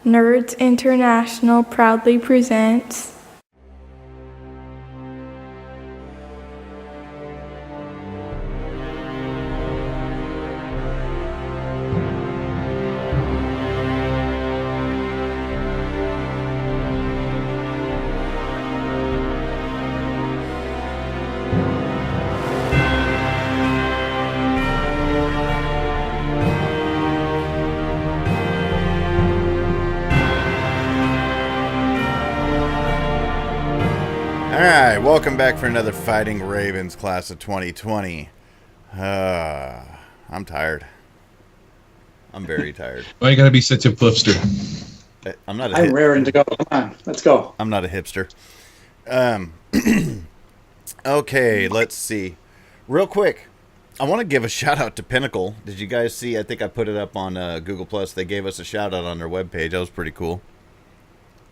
Nerds International proudly presents Alright, welcome back for another Fighting Ravens class of 2020. I'm tired. I'm very tired. Why you gotta be such a flipster? I'm raring to go. Come on, let's go. I'm not a hipster. Okay, let's see. Real quick, I want to give a shout out to Pinnacle. Did you guys see? I think I put it up on Google Plus. They gave us a shout out on their webpage. That was pretty cool.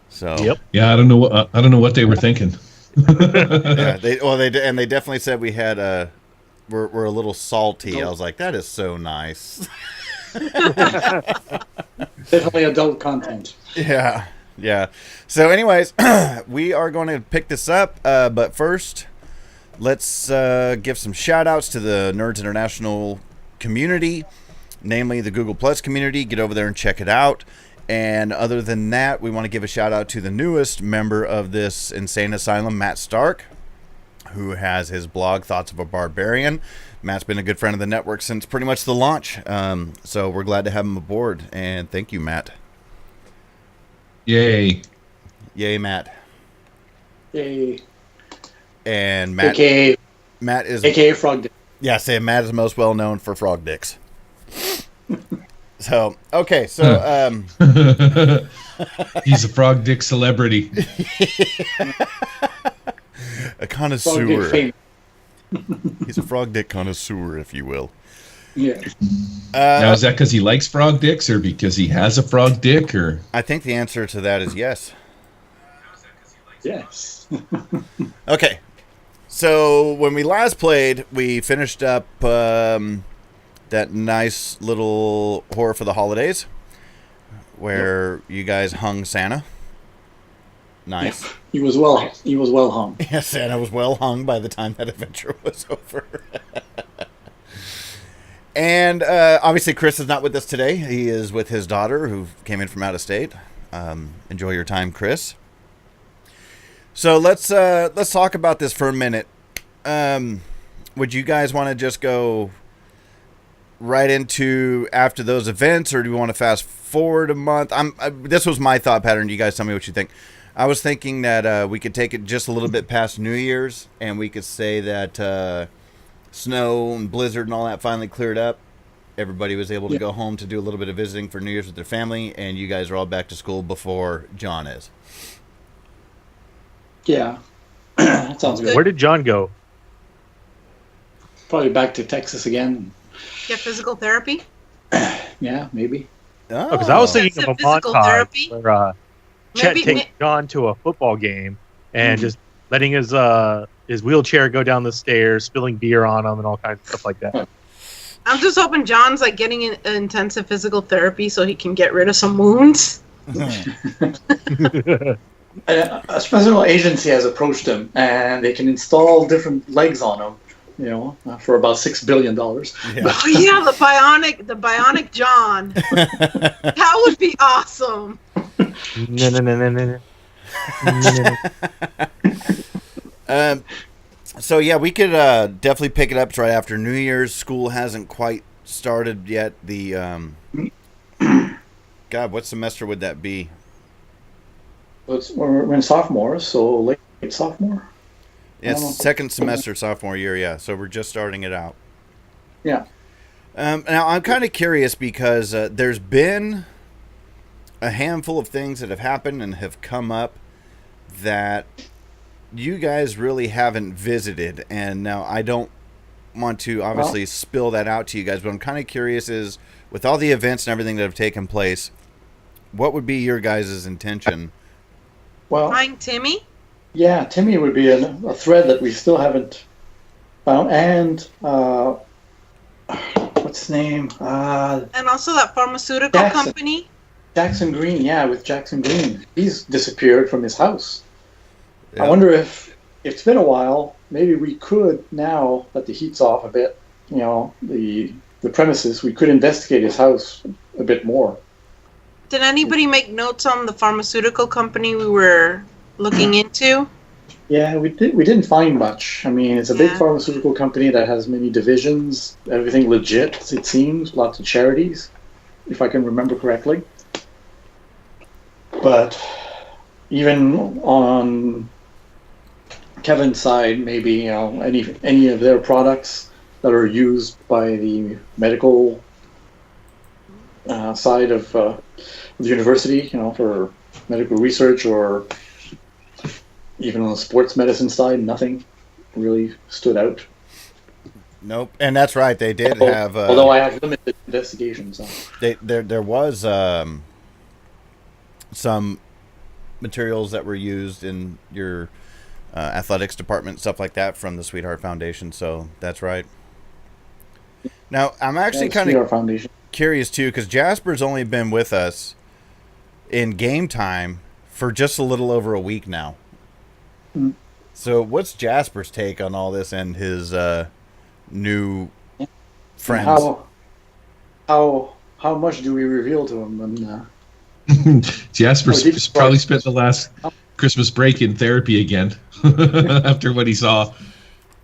So yep. Yeah, I don't know what they were thinking. Yeah, they definitely said we had we're a little salty. I was like, that is so nice. Definitely adult content. Yeah. So anyways, we are going to pick this up, but first, let's give some shout-outs to the Nerds International community, namely the Google Plus community. Get over there and check it out. And other than that, we want to give a shout-out to the newest member of this insane asylum, Matt Stark, who has his blog, Thoughts of a Barbarian. Matt's been a good friend of the network since pretty much the launch, so we're glad to have him aboard, and thank you, Matt. Yay, Matt. Yay. And Matt is AKA Frog Dick. Yeah, say Matt is most well known for frog dicks. So he's a frog dick celebrity. A connoisseur. He's a frog dick connoisseur, if you will. Yeah. Now, is that because he likes frog dicks, or because he has a frog dick, or? I think the answer to that is yes. Yes. Okay. So when we last played, we finished up that nice little horror for the holidays, where you guys hung Santa. Nice. Yeah, he was well hung. Yeah, Santa was well hung by the time that adventure was over. And obviously Chris is not with us today. He is with his daughter, who came in from out of state. Enjoy your time, Chris. So let's talk about this for a minute. Would you guys want to just go right into after those events, or do we want to fast forward a month? This was my thought pattern. You guys tell me what you think. I was thinking that we could take it just a little bit past New Year's, and we could say that snow and blizzard and all that finally cleared up. Everybody was able to go home to do a little bit of visiting for New Year's with their family, and you guys are all back to school before John is. Yeah. That sounds good. Where did John go? Probably back to Texas again. Get physical therapy? Yeah, maybe. Oh, because I was thinking of a Physical montage therapy? where Chet takes John to a football game and just letting his wheelchair go down the stairs, spilling beer on him, and all kinds of stuff like that. I'm just hoping John's like getting intensive physical therapy so he can get rid of some wounds. A special agency has approached him, and they can install different legs on him, for about $6 billion. Yeah. Oh yeah, the bionic John. That would be awesome. No. So yeah, we could definitely pick it up right after New Year's. School hasn't quite started yet. The God, what semester would that be? We're in sophomores, so late sophomore. Yeah, it's second semester, sophomore year. Yeah, so we're just starting it out. Yeah. Now I'm kind of curious because there's been a handful of things that have happened and have come up that you guys really haven't visited, and now I don't want to obviously spill that out to you guys, but I'm kind of curious is with all the events and everything that have taken place, what would be your guys' intention? Well, Find Timmy? Yeah, Timmy would be a thread that we still haven't found, and what's his name? And also that pharmaceutical Jackson. company. Jackson Green, with Jackson Green. He's disappeared from his house. Yeah. I wonder if it's been a while, maybe we could, now that the heat's off a bit, the premises, we could investigate his house a bit more. Did anybody make notes on the pharmaceutical company we were looking into? Yeah, we didn't find much. I mean, it's a big Yeah. pharmaceutical company that has many divisions, everything legit, it seems, lots of charities, if I can remember correctly. But even on Kevin's side, maybe any of their products that are used by the medical side of the university, for medical research, or even on the sports medicine side, nothing really stood out. Nope. And that's right. They did have. Although I have limited investigations. There was some materials that were used in your athletics department, stuff like that, from the Sweetheart Foundation. So that's right. Now I'm actually kind of curious too, because Jasper's only been with us in game time for just a little over a week now. Mm. So what's Jasper's take on all this and his new friends? How much do we reveal to him? And Jasper's probably spent the last Christmas break in therapy again after what he saw,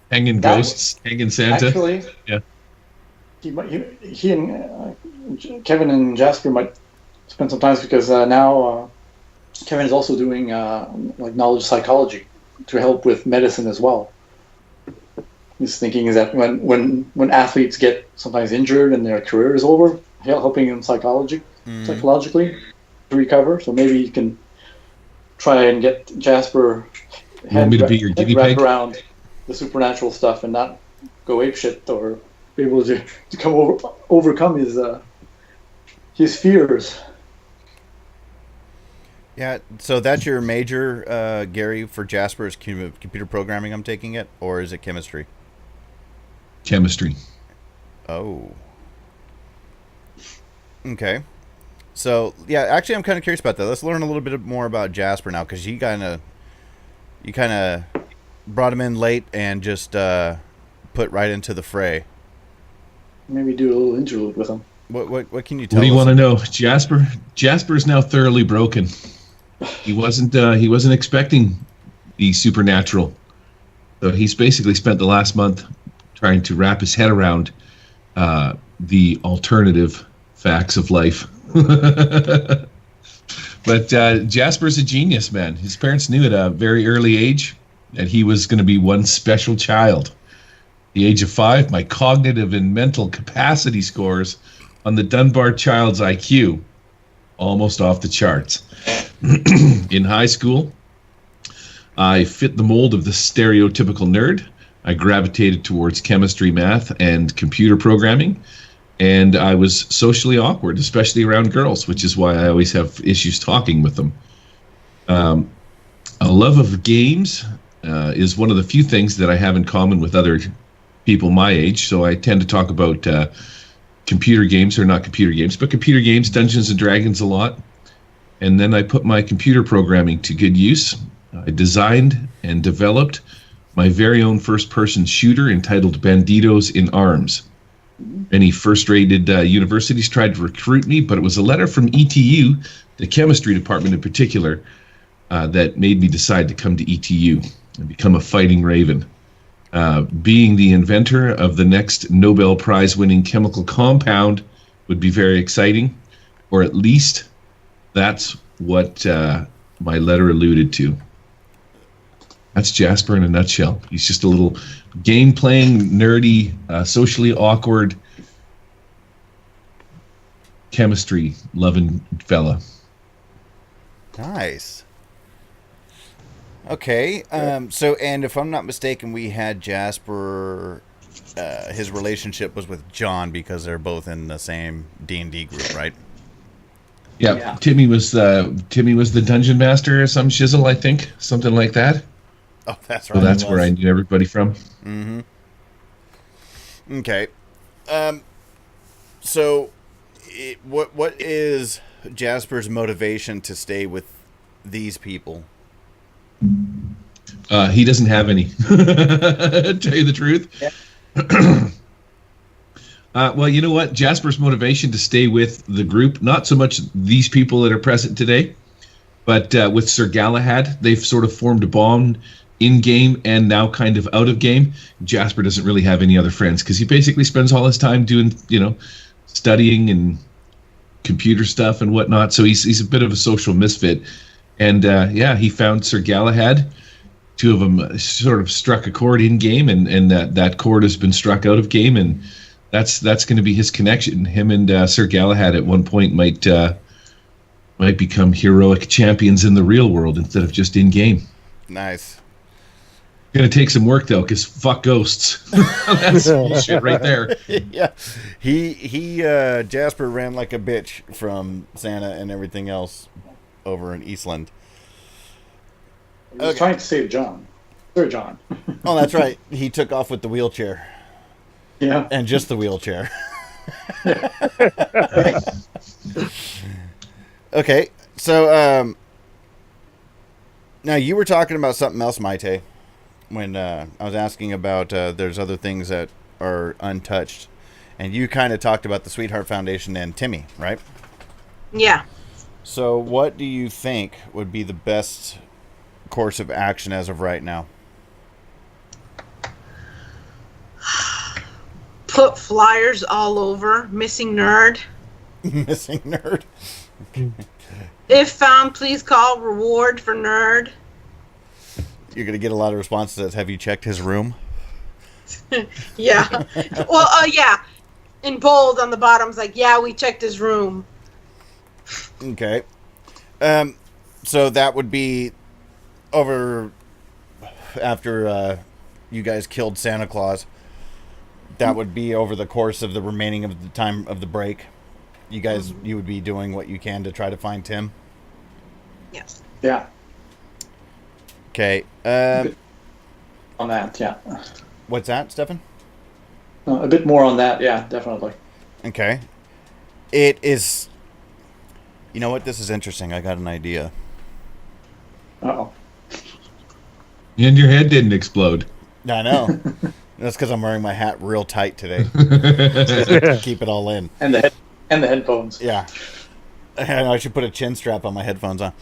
hanging ghosts, hanging Santa. Actually, yeah. He and Kevin and Jasper might spend some time, because now Kevin is also doing knowledge psychology to help with medicine as well. His thinking is that when athletes get sometimes injured and their career is over, helping them psychologically to recover. So maybe you can try and get Jasper head to be your guinea pig around the supernatural stuff and not go apeshit, or be able to overcome his fears. Yeah, so that's your major, Gary, for Jasper, is computer programming, I'm taking it, or is it chemistry? Chemistry. Oh. Okay. So, yeah, actually I'm kind of curious about that. Let's learn a little bit more about Jasper now, because you kind of brought him in late and just put right into the fray. Maybe do a little interlude with him. What can you tell us? What do you want to know? Jasper is now thoroughly broken. He wasn't expecting the supernatural. So he's basically spent the last month trying to wrap his head around the alternative facts of life. But Jasper's a genius, man. His parents knew at a very early age that he was going to be one special child. At the age of 5, my cognitive and mental capacity scores on the Dunbar Child's IQ, almost off the charts. In high school, I fit the mold of the stereotypical nerd. I gravitated towards chemistry, math, and computer programming, and I was socially awkward, especially around girls, which is why I always have issues talking with them. A love of games is one of the few things that I have in common with other people my age, so I tend to talk about computer games, or not computer games, but computer games, Dungeons and Dragons a lot. And then I put my computer programming to good use. I designed and developed my very own first-person shooter entitled Banditos in Arms. Many first-rated universities tried to recruit me, but it was a letter from ETU, the chemistry department in particular, that made me decide to come to ETU and become a fighting raven. Being the inventor of the next Nobel Prize-winning chemical compound would be very exciting, or at least that's what my letter alluded to. That's Jasper in a nutshell. He's just a little game-playing, nerdy, socially awkward, chemistry-loving fella. Nice. Okay, so, and if I'm not mistaken, we had Jasper, his relationship was with John, because they're both in the same D&D group, right? Yeah. Timmy was the dungeon master or some shizzle, I think, something like that. Oh, that's right. So that's where I knew everybody from. Mm-hmm. Okay. So, what is Jasper's motivation to stay with these people? He doesn't have any. To tell you the truth. Yeah. Well, you know what? Jasper's motivation to stay with the group, not so much these people that are present today, but with Sir Galahad, they've sort of formed a bond in game and now kind of out of game. Jasper doesn't really have any other friends because he basically spends all his time doing, studying and computer stuff and whatnot. So he's a bit of a social misfit. And he found Sir Galahad. Two of them sort of struck a chord in game, and that chord has been struck out of game, and that's going to be his connection. Him and Sir Galahad at one point might become heroic champions in the real world instead of just in game. Nice. Going to take some work though, because fuck ghosts. That's bullshit right there. Yeah, he Jasper ran like a bitch from Santa and everything else over in Eastland. He was trying to save John. Sir John. Oh, that's right. He took off with the wheelchair. Yeah. And just the wheelchair. Okay, so now you were talking about something else, Maite, when I was asking about there's other things that are untouched, and you kind of talked about the Sweetheart Foundation and Timmy, right? Yeah. So what do you think would be the best course of action as of right now? Put flyers all over. Missing nerd. Missing nerd. If found, please call. Reward for nerd. You're gonna get a lot of responses. Have you checked his room? Yeah. Well, yeah. In bold on the bottom's like, yeah, we checked his room. Okay. So that would be over after you guys killed Santa Claus. That would be over the course of the remaining of the time of the break. You guys, you would be doing what you can to try to find Tim. Yes. Yeah. Okay. On that, yeah. What's that, Stefan? A bit more on that, yeah, definitely. Okay. It is... You know what? This is interesting. I got an idea. Uh-oh. And your head didn't explode. I know. That's because I'm wearing my hat real tight today. Keep it all in. And the headphones. Yeah. I should put a chin strap on my headphones on.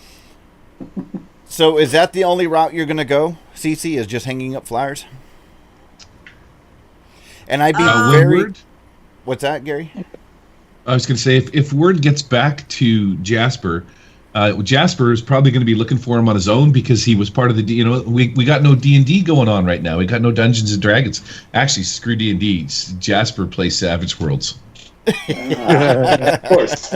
So is that the only route you're going to go, Cece, is just hanging up flyers? And I'd be very... Word? What's that, Gary? I was going to say, if word gets back to Jasper, Jasper is probably going to be looking for him on his own because he was part of the, we got no D&D going on right now. We got no Dungeons and Dragons. Actually, screw D&D. Jasper plays Savage Worlds. Of course.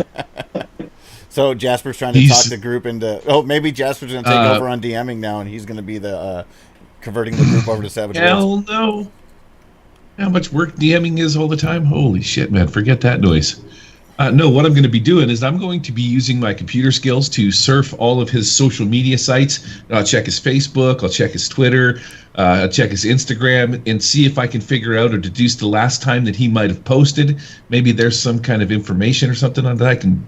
So Jasper's trying to talk the group into... Oh, maybe Jasper's going to take over on DMing now, and he's going to be the converting the group over to Savage Worlds. Hell no. How much work DMing is all the time? Holy shit, man. Forget that noise. No, what I'm going to be doing is I'm going to be using my computer skills to surf all of his social media sites. I'll check his Facebook. I'll check his Twitter. I'll check his Instagram and see if I can figure out or deduce the last time that he might have posted. Maybe there's some kind of information or something on that I can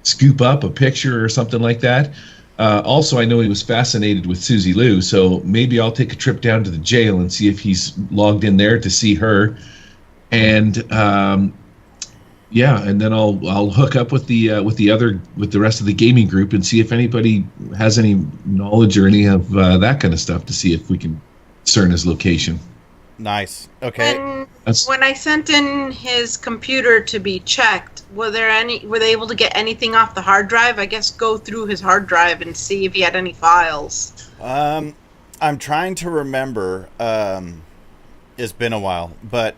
scoop up, a picture or something like that. Also, I know he was fascinated with Susie Lou, so maybe I'll take a trip down to the jail and see if he's logged in there to see her. And and then I'll hook up with the rest of the gaming group and see if anybody has any knowledge or any of that kind of stuff to see if we can discern his location. Nice. Okay. When I sent in his computer to be checked, were they able to get anything off the hard drive? I guess go through his hard drive and see if he had any files. I'm trying to remember. It's been a while, but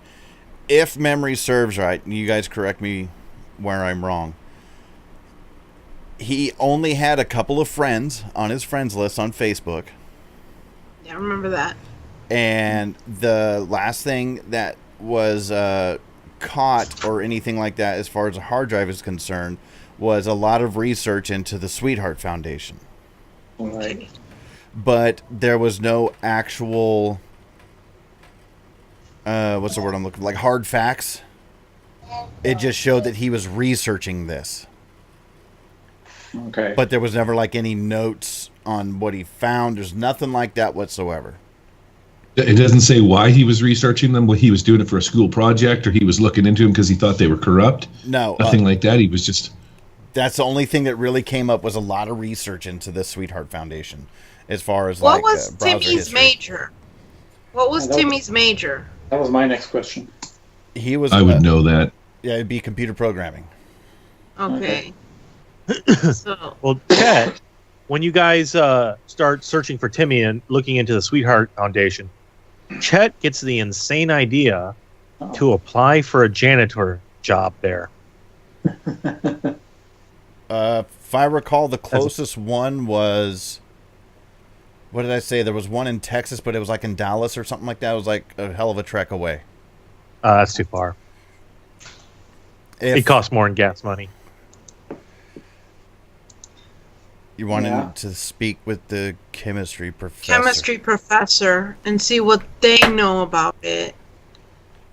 if memory serves right, and you guys correct me where I'm wrong, he only had a couple of friends on his friends list on Facebook. Yeah, I remember that. And the last thing that was caught or anything like that as far as a hard drive is concerned was a lot of research into the Sweetheart Foundation. Right. But there was no actual... what's the word I'm looking for? Like hard facts It just showed that he was researching this. Okay. But there was never like any notes on what he found. There's nothing like that whatsoever. It doesn't say why he was researching them, what he was doing it for a school project, or he was looking into them because he thought they were corrupt. No. Nothing like that. He was just... That's the only thing that really came up was a lot of research into the Sweetheart Foundation. As far as what like was browser Timmy's history. major? What was Timmy's major? That was my next question. He was... I would know that. Yeah, it'd be computer programming. Okay. So, Well, Chet, when you guys start searching for Timmy and looking into the Sweetheart Foundation, Chet gets the insane idea to apply for a janitor job there. If I recall, the closest one was... What did I say? There was one in Texas, but it was like in Dallas or something like that. It was like a hell of a trek away. That's too far. It costs more in gas money. You wanted Yeah. to speak with the chemistry professor. chemistry professor and see what they know about it.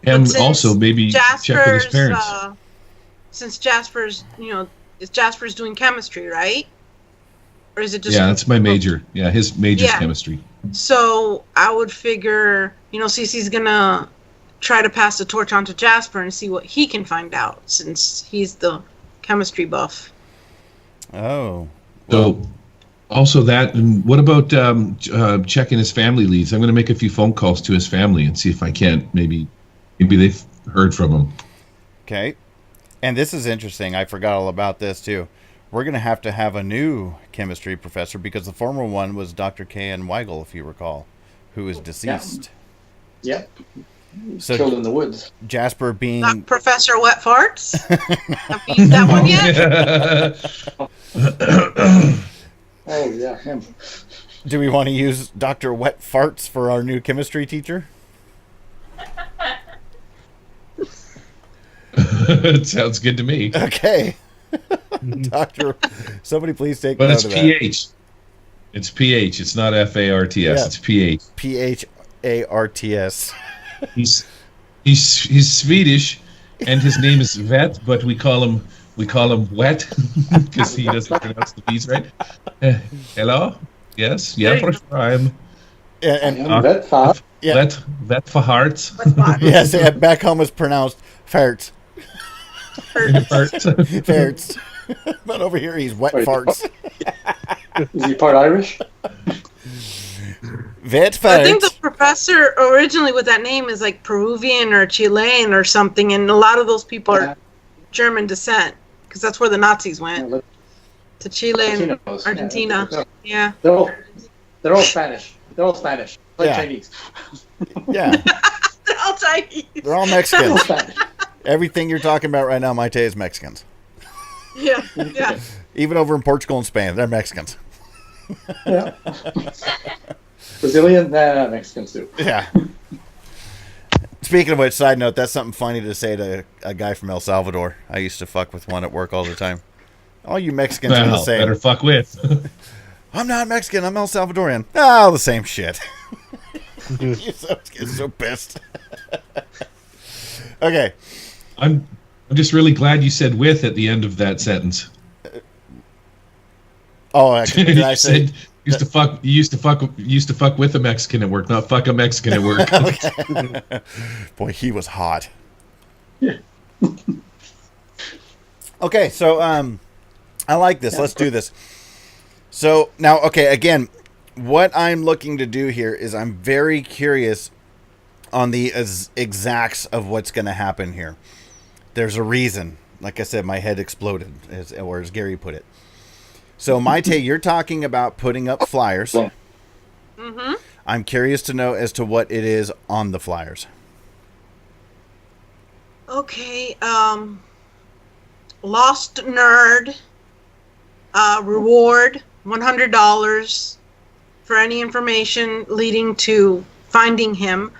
And But also since maybe check with his parents. Since Jasper's, is Jasper's doing chemistry, right? Or is it just? Yeah, that's my major. Yeah, his major's Yeah. chemistry. So I would figure, Cece's gonna try to pass the torch on to Jasper and see what he can find out, since he's the chemistry buff. Oh. So, also that, and what about checking his family leads? I'm going to make a few phone calls to his family and see if I can't. Maybe they've heard from him. Okay. And this is interesting. I forgot all about this, too. We're going to have a new chemistry professor because the former one was Dr. K.N. Weigel, if you recall, who is deceased. Yep. So Killed in the woods. Jasper being... Not Professor Wet Farts? Have you used that one yet? Oh, yeah, him. Do we want to use Dr. Wet Farts for our new chemistry teacher? It sounds good to me. Okay. Doctor, somebody please take But note it's of that. PH. It's PH. It's not FARTS. Yeah. It's PH. PHARTS. He's Swedish, and his name is Vet, but we call him Wet because he doesn't pronounce the V's right. Hello. Yes. Yeah. For sure. I'm And Vet Fat. yeah. Vet for hearts. Yes, yeah, back home is pronounced farts. Farts. But over here he's wet Wait, farts. Is he part Irish? Vet farts. I think the professor originally with that name is like Peruvian or Chilean or something, and a lot of those people are German descent because that's where the Nazis went, to Chile and Latinos. Argentina. Yeah. They're all Spanish. They're all Spanish. Like Yeah. Chinese. Yeah, They're all Chinese. they're all All Mexicans. Spanish. Everything you're talking about right now, Maite, is Mexicans. Yeah. Yeah. Even over in Portugal and Spain, they're Mexicans. Yeah. Brazilian, Mexicans too. Yeah. Speaking of which, side note, that's something funny to say to a guy from El Salvador. I used to fuck with one at work all the time. All you Mexicans are the Well, same. better fuck with. I'm not Mexican. I'm El Salvadorian. Oh, the same shit. You're so pissed. Okay. I'm just really glad you said with at the end of that sentence. Oh, actually, did I You say? said you used to fuck with a Mexican at work, not fuck a Mexican at work. Boy, he was hot. Yeah. Okay, so I like this. Let's do this. So now, okay, again, what I'm looking to do here is I'm very curious on the exacts of what's going to happen here. There's a reason. Like I said, my head exploded, or as Gary put it. So, Maite, you're talking about putting up flyers. Mm-hmm. I'm curious to know as to what it is on the flyers. Okay. Lost Nerd. Reward $100 for any information leading to finding him.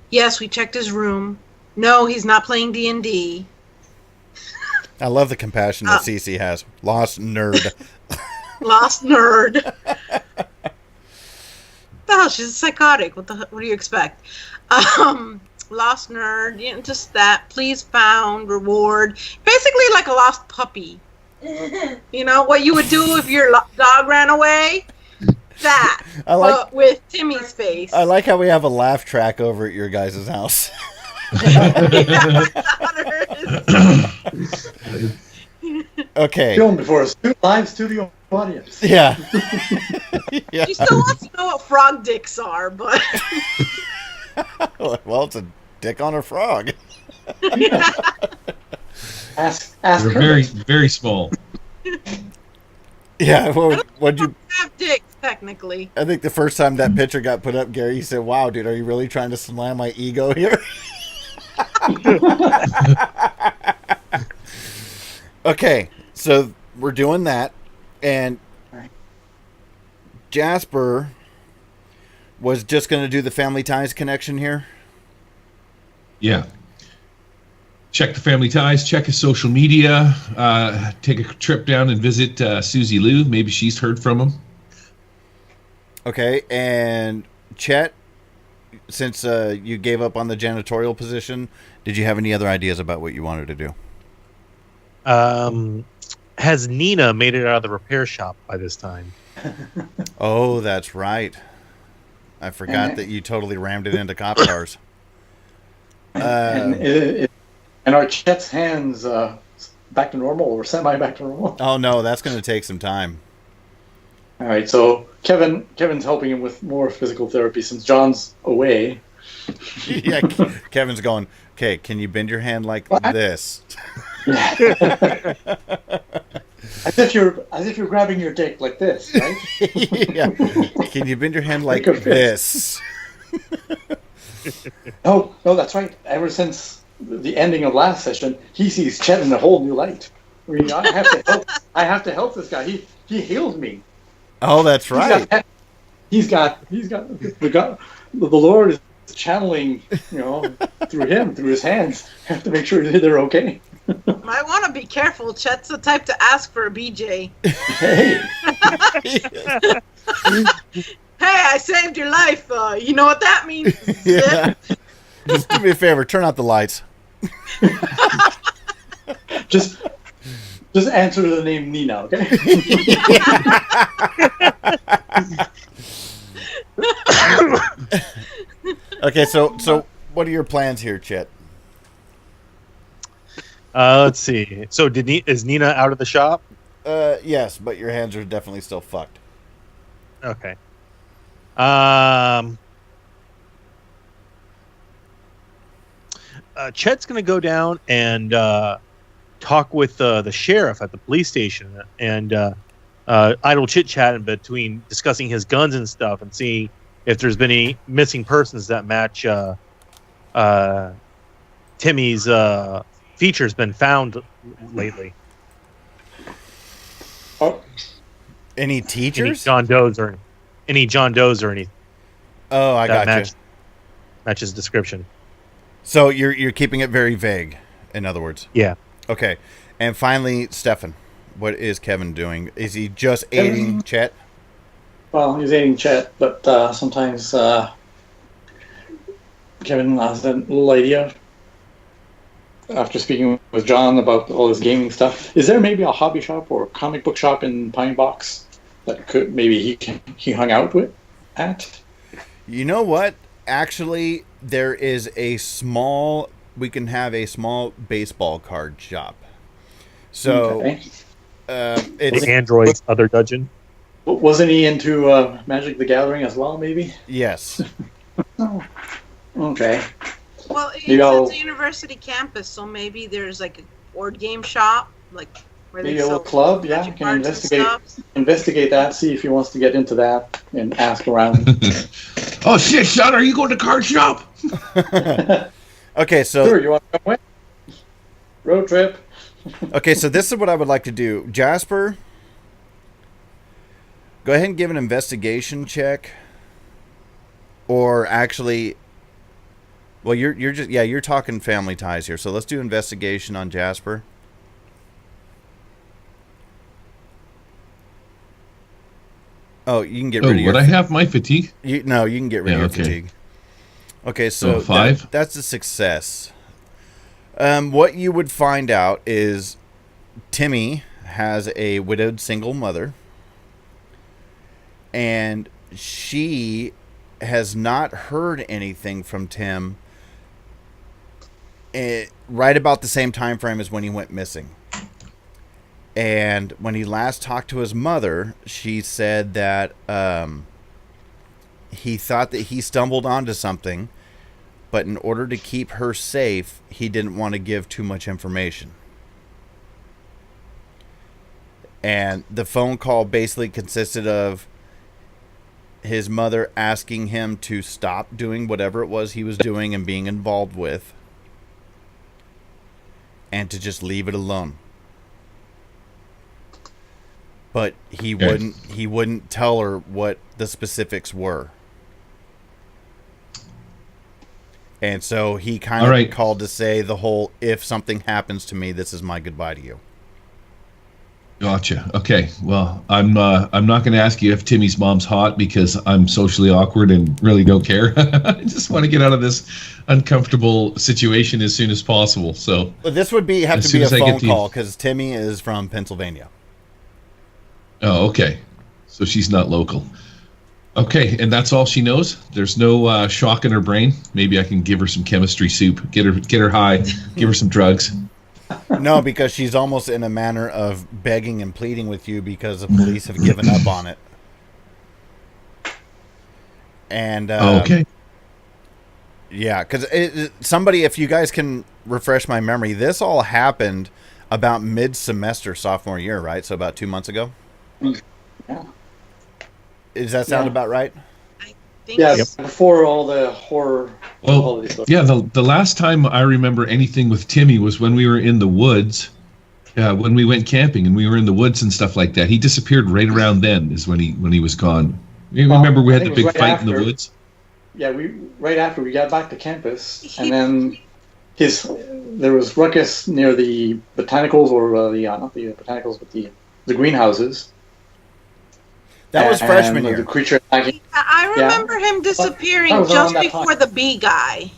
Yes, we checked his room. No, he's not playing D&D. I love the compassion that Cece has. Lost nerd. Lost Nerd. The hell, she's psychotic. What do you expect? lost nerd, just that. Please found, reward. Basically like a lost puppy. What you would do if your dog ran away? That. But with Timmy's face. I like how we have a laugh track over at your guys' house. Okay. Film before a live studio audience. Yeah. Yeah. She still wants to know what frog dicks are, but... Well, it's a dick on a frog. Ask They're her. very, very small. Yeah. What'd you... have dicks, technically. I think the first time that picture got put up, Gary, you said, "Wow, dude, are you really trying to slam my ego here?" Okay, so we're doing that, and Jasper was just going to do the Family Ties connection here. Yeah. Check the Family Ties, check his social media, take a trip down and visit Susie Lou. Maybe she's heard from him. Okay, and Chet, since you gave up on the janitorial position, did you have any other ideas about what you wanted to do? Has Nina made it out of the repair shop by this time? Oh, that's right. I forgot that you totally rammed it into cop cars. And are Chet's hands back to normal or semi back to normal? Oh no, that's going to take some time. All right, so Kevin's helping him with more physical therapy since John's away. Yeah, Kevin's going, "Okay, can you bend your hand like this?" As if you're grabbing your dick like this, right? Yeah. Can you bend your hand like this? No, that's right. Ever since the ending of last session, he sees Chet in a whole new light. I mean, I have to help this guy. He healed me. Oh, that's right. He's got the Lord is channeling, through him, through his hands. I have to make sure they're okay. Might want to be careful. Chet's the type to ask for a BJ. Hey. Hey, I saved your life. You know what that means? Yeah. Just do me a favor. Turn out the lights. Just answer the name Nina, okay? Okay, so what are your plans here, Chet? Let's see. So is Nina out of the shop? Yes, but your hands are definitely still fucked. Okay. Chet's going to go down and talk with the sheriff at the police station and idle chit-chat in between discussing his guns and stuff and see if there's been any missing persons that match Timmy's features been found lately. Oh. Any teachers? Any John Does or anything. Oh, I got you. Matches description. So you're keeping it very vague, in other words. Yeah. Okay. And finally, Stefan, what is Kevin doing? Is he just aiding Chet? Well, he's aiding Chet, but sometimes Kevin has a little idea after speaking with John about all this gaming stuff. Is there maybe a hobby shop or a comic book shop in Pine Box that could maybe he hung out with at? You know what? Actually, there is we can have a small baseball card shop. So Okay. it's The android's other dungeon. Wasn't he into Magic the Gathering as well, maybe? yes. Oh, okay. Well, Maybe it's a university campus, so maybe there's like a board game shop, like where Maybe they a sell little club, yeah. magic Can cards and stuff. investigate that, see if he wants to get into that, and ask around. Oh shit, Sean, are you going to card shop? Okay, so Sure, you want to come with? Road trip. okay, so this is what I would like to do. Jasper, go ahead and give an investigation check. Or actually, well, you're talking Family Ties here. So let's do investigation on Jasper. Oh, you can get rid of your... Would I have my fatigue? You can get rid of your okay. fatigue. Okay, so 5. that's a success. What you would find out is Timmy has a widowed single mother, and she has not heard anything from Tim right about the same time frame as when he went missing. And when he last talked to his mother, she said that he thought that he stumbled onto something, but in order to keep her safe, he didn't want to give too much information. And the phone call basically consisted of his mother asking him to stop doing whatever it was he was doing and being involved with, and to just leave it alone. But he wouldn't tell her what the specifics were. And so he kind of called to say the whole, if something happens to me, this is my goodbye to you. Gotcha. Okay. Well, I'm not going to ask you if Timmy's mom's hot because I'm socially awkward and really don't care. I just want to get out of this uncomfortable situation as soon as possible. So, but this would have to be a phone call because Timmy is from Pennsylvania. Oh, okay. So she's not local. Okay, and that's all she knows. There's no shock in her brain. Maybe I can give her some chemistry soup, get her high, give her some drugs. No, because she's almost in a manner of begging and pleading with you because the police have given up on it. And okay, yeah, because somebody, if you guys can refresh my memory, this all happened about mid-semester sophomore year, right? So about 2 months ago. Yeah. Does that sound about right? I think Yeah, so. before all the horror. Well, yeah, the last time I remember anything with Timmy was when we were in the woods, when we went camping and we were in the woods and stuff like that. He disappeared right around then is when he was gone. You remember we had the big fight in the woods? Yeah, right after we got back to campus, and then there was ruckus near the botanicals, or not the botanicals, but the greenhouses. That was freshman year. The creature attacking. I remember him disappearing just before the bee guy.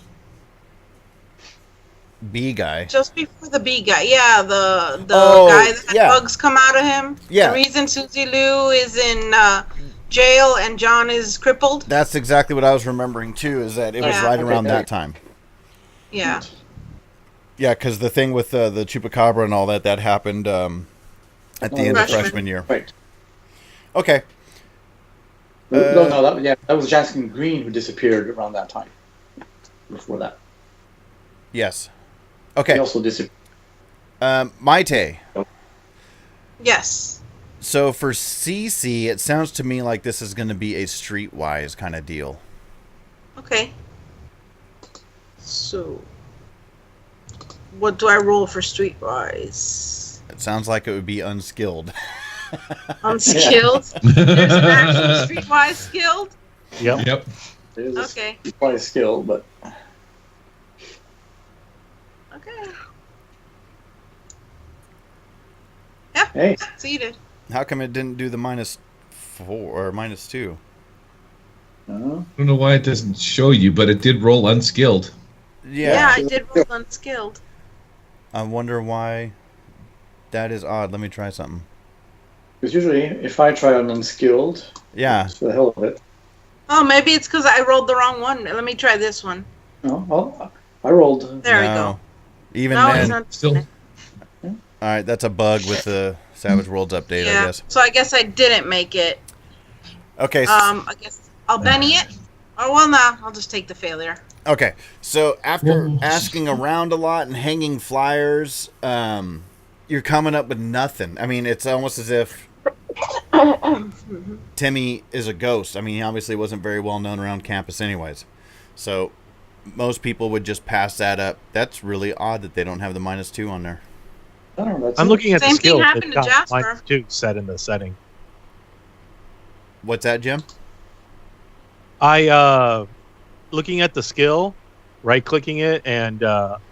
Bee guy? Just before the bee guy. Yeah, the guy that had bugs come out of him. Yeah. The reason Susie Lou is in jail and John is crippled. That's exactly what I was remembering, too, is that it was right around that time. Yeah. Yeah, because the thing with the Chupacabra and all that happened at the end of freshman year. Right. Okay. That was Jaskin Green who disappeared around that time. Before that. Yes. Okay. He also disappeared. Maite. Yes. So for CC, it sounds to me like this is going to be a streetwise kind of deal. Okay. So, what do I roll for streetwise? It sounds like it would be unskilled. Unskilled? There's an actual streetwise skilled? Yep. There's okay. Quite a skill, but... Okay. Yeah, hey. succeeded. How come it didn't do the -4 or -2? I don't know why it doesn't show you, but it did roll unskilled. Yeah, I did roll unskilled. I wonder why that is odd. Let me try something. Because usually, if I try on unskilled, it's for the hell of it. Oh, maybe it's because I rolled the wrong one. Let me try this one. No, well, I rolled. There we go. Even no, then, it's not still. All right, that's a bug with the Savage Worlds update, I guess. So I guess I didn't make it. Okay. I guess I'll Benny it. Oh well, nah. I'll just take the failure. Okay. So after asking around a lot and hanging flyers, you're coming up with nothing. I mean, it's almost as if Timmy is a ghost. I mean, he obviously wasn't very well known around campus anyways. So most people would just pass that up. That's really odd that they don't have the -2 on there. I'm looking at the Same skill. thing happened to Jasper. -2 set in the setting. What's that, Jim? I looking at the skill, right-clicking it, and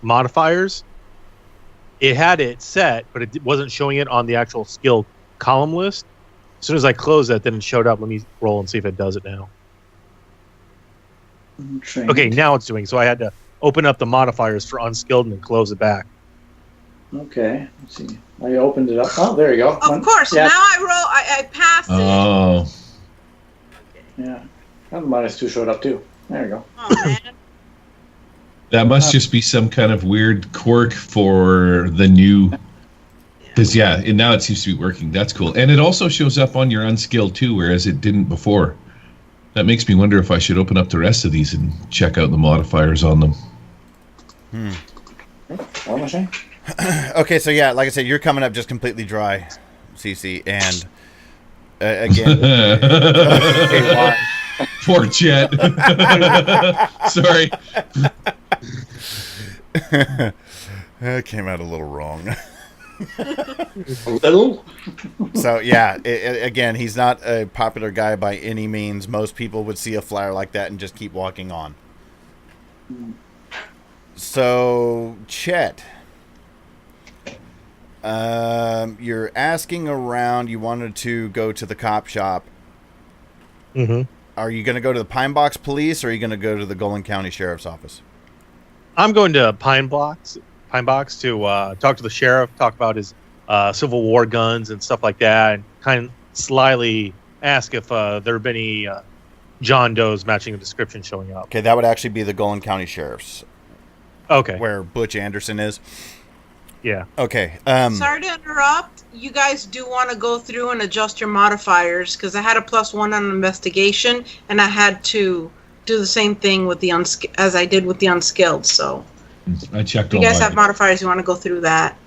modifiers. It had it set, but it wasn't showing it on the actual skill column list. As soon as I closed that, then it showed up. Let me roll and see if it does it now. Trained. Okay, now it's doing. So I had to open up the modifiers for unskilled and then close it back. Okay, let's see. I opened it up. Oh, there you go. Of course. Yeah. Now I passed it. Oh, Yeah. And -2 showed up too. There you go. Oh man. that must just be some kind of weird quirk for the new. Because and now it seems to be working. That's cool, and it also shows up on your unskilled too, whereas it didn't before. That makes me wonder if I should open up the rest of these and check out the modifiers on them. What am I saying? Okay, so yeah, like I said, you're coming up just completely dry, CC, and again, Okay, why? Poor Chet. Sorry. That came out a little wrong. A little? So yeah, again, he's not a popular guy by any means. Most people would see a flyer like that and just keep walking on. So Chet, you're asking around. You wanted to go to the cop shop. Mm-hmm. Are you going to go to the Pine Box Police, or are you going to go to the Golden County Sheriff's Office? I'm going to Pine Box to talk to the sheriff, talk about his Civil War guns and stuff like that, and kind of slyly ask if there have been any John Does matching the description showing up. Okay, that would actually be the Golden County Sheriff's, Okay. where Butch Anderson is. Yeah. Okay. Sorry to interrupt. You guys do want to go through and adjust your modifiers because I had a +1 on investigation, and I had to do the same thing with the as I did with the unskilled. So, I checked if you all guys my. have modifiers, you want to go through that.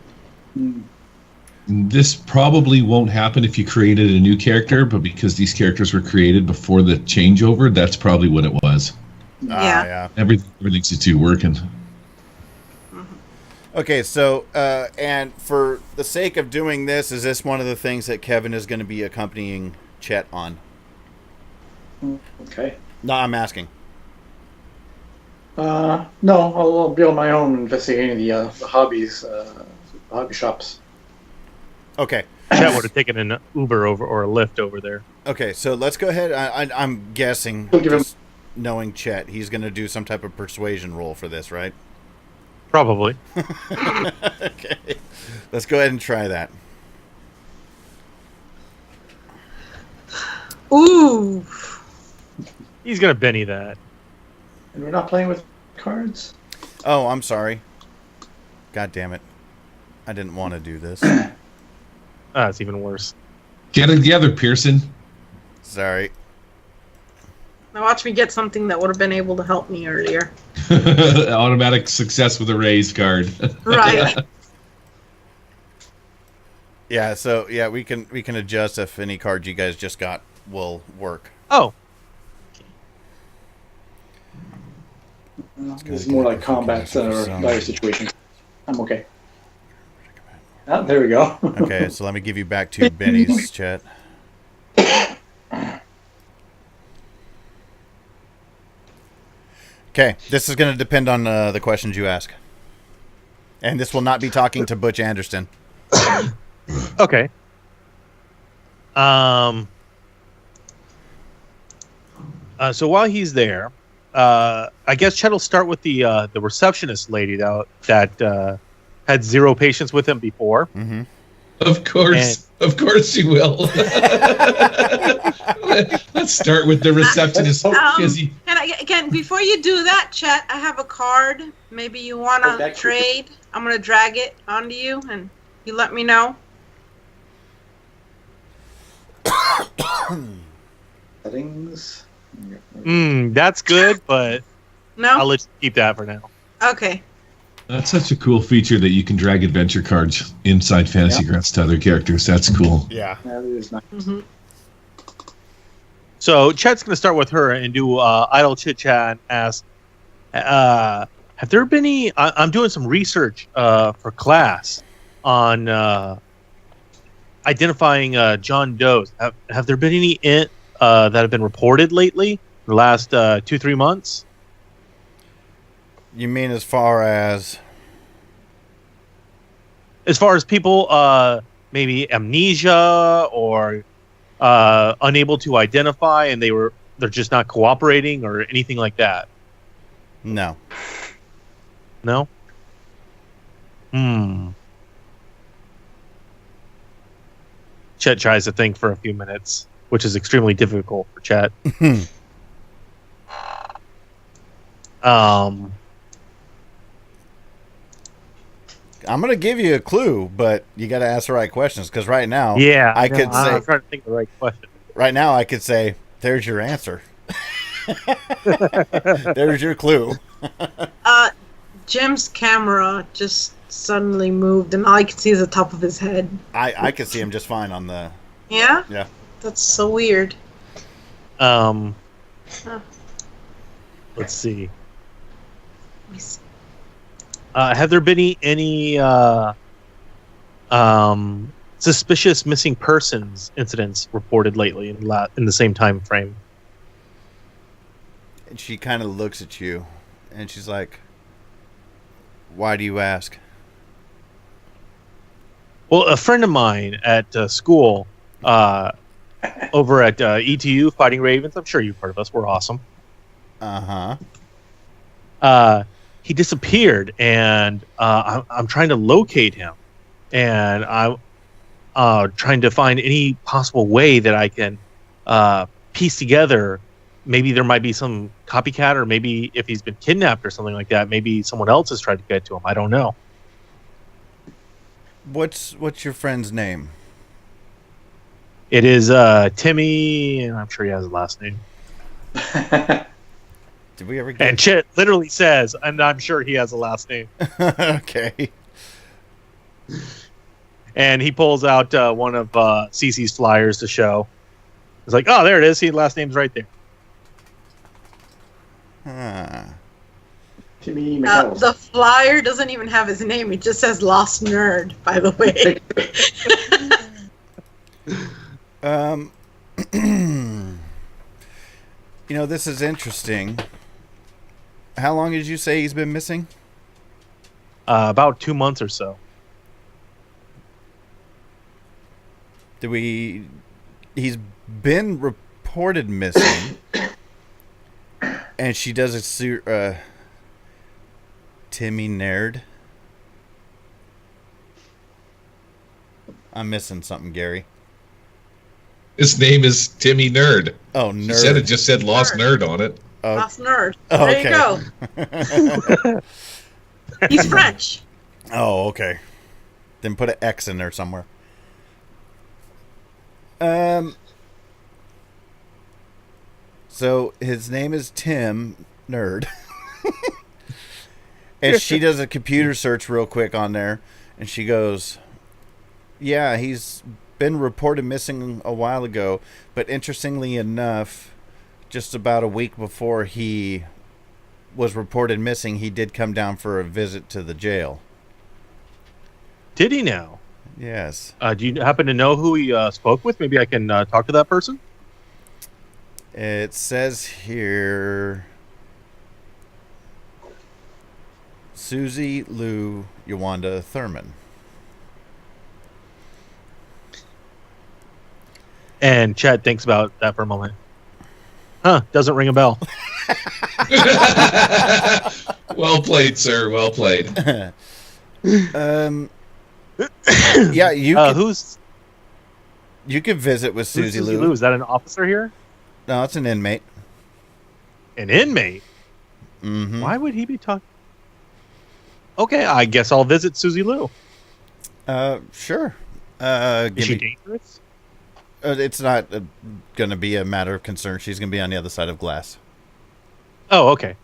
This probably won't happen if you created a new character, but because these characters were created before the changeover, that's probably what it was. Yeah. Everything's just working. Okay, so, and for the sake of doing this, is this one of the things that Kevin is going to be accompanying Chet on? Okay. No, I'm asking. No, I'll be on my own investigating the hobbies, hobby shops. Okay. Chet would have taken an Uber over or a Lyft over there. Okay, so let's go ahead. I'm guessing, We'll give him- just knowing Chet, he's going to do some type of persuasion roll for this, right? Probably. Okay. Let's go ahead and try that. Ooh. He's going to Benny that. And we're not playing with cards? Oh, I'm sorry. God damn it. I didn't want to do this. It's even worse. Get it together, Pearson. Sorry. Now watch me get something that would have been able to help me earlier. Automatic success with a raised card. Right. Yeah, so yeah, we can adjust if any cards you guys just got will work. Oh. This is more like combat or dire situation. I'm okay. Ah, there we go. Okay, so let me give you back to Benny's Chat. Okay, this is going to depend on the questions you ask. And this will not be talking to Butch Anderson. Okay. So while he's there, I guess Chet will start with the receptionist lady that had 0 patients with him before. Mm-hmm. Of course she will. Let's start with the receptionist. Again, before you do that, Chet, I have a card. Maybe you want to trade. I'm going to drag it onto you, and you let me know. Settings. That's good, but No? I'll let you keep that for now. Okay. That's such a cool feature that you can drag adventure cards inside Fantasy Grounds to other characters. That's cool. Yeah. That is nice. Mm-hmm. So Chet's going to start with her and do idle chit chat and ask, have there been any? I'm doing some research for class on identifying John Does. Have there been any that have been reported lately? The last 2-3 months? You mean as far as people maybe amnesia or unable to identify and they're just not cooperating or anything like that? No. No? Chet tries to think for a few minutes, which is extremely difficult for Chet. I'm going to give you a clue, but you got to ask the right questions, because right now, I'm could say, I'm trying to think of the right question. Right now, I could say, there's your answer. There's your clue. Jim's camera just suddenly moved, and all I can see is the top of his head. I could see him just fine on the... Yeah? Yeah. That's so weird. Let's see. Let me see. Have there been any suspicious missing persons incidents reported lately in the same time frame? And she kind of looks at you, and she's like, why do you ask? Well, a friend of mine at school, over at ETU, Fighting Ravens, I'm sure you've heard of us. We're awesome. Uh-huh. He disappeared, and I'm trying to locate him, and I'm trying to find any possible way that I can piece together. Maybe there might be some copycat, or maybe if he's been kidnapped or something like that, maybe someone else has tried to get to him. I don't know. What's your friend's name? It is Timmy, and I'm sure he has a last name. Did we ever get... And Chet literally says, and I'm sure he has a last name. Okay. And he pulls out one of Cece's flyers to show. It's like, oh, there it is. See, last name's right there. Timmy McCall. The flyer doesn't even have his name. It just says Lost Nerd, by the way. This is interesting. How long did you say he's been missing? About 2 months or so. He's been reported missing. And she does a Timmy Nerd. I'm missing something, Gary. His name is Timmy Nerd. Oh, Nerd. She said it just said Lost Nerd on it. Lost Nerd. Oh, there you go. He's French. Oh, okay. Then put an X in there somewhere. So his name is Tim Nerd. And she does a computer search real quick on there, and she goes, yeah, he's been reported missing a while ago, but interestingly enough, just about a week before he was reported missing, he did come down for a visit to the jail. Did he now? Yes. Do you happen to know who he spoke with? Maybe I can talk to that person? It says here, Susie Lou Yawanda Thurman. And Chad thinks about that for a moment. Huh, doesn't ring a bell. Well played, sir. Well played. Yeah, you could visit with Susie Susie Lou. Lou. Is that an officer here? No, it's an inmate. An inmate? Mm-hmm. Why would he be talking? Okay, I guess I'll visit Susie Lou. Sure. Is she dangerous? It's not going to be a matter of concern. She's going to be on the other side of glass. Oh, okay.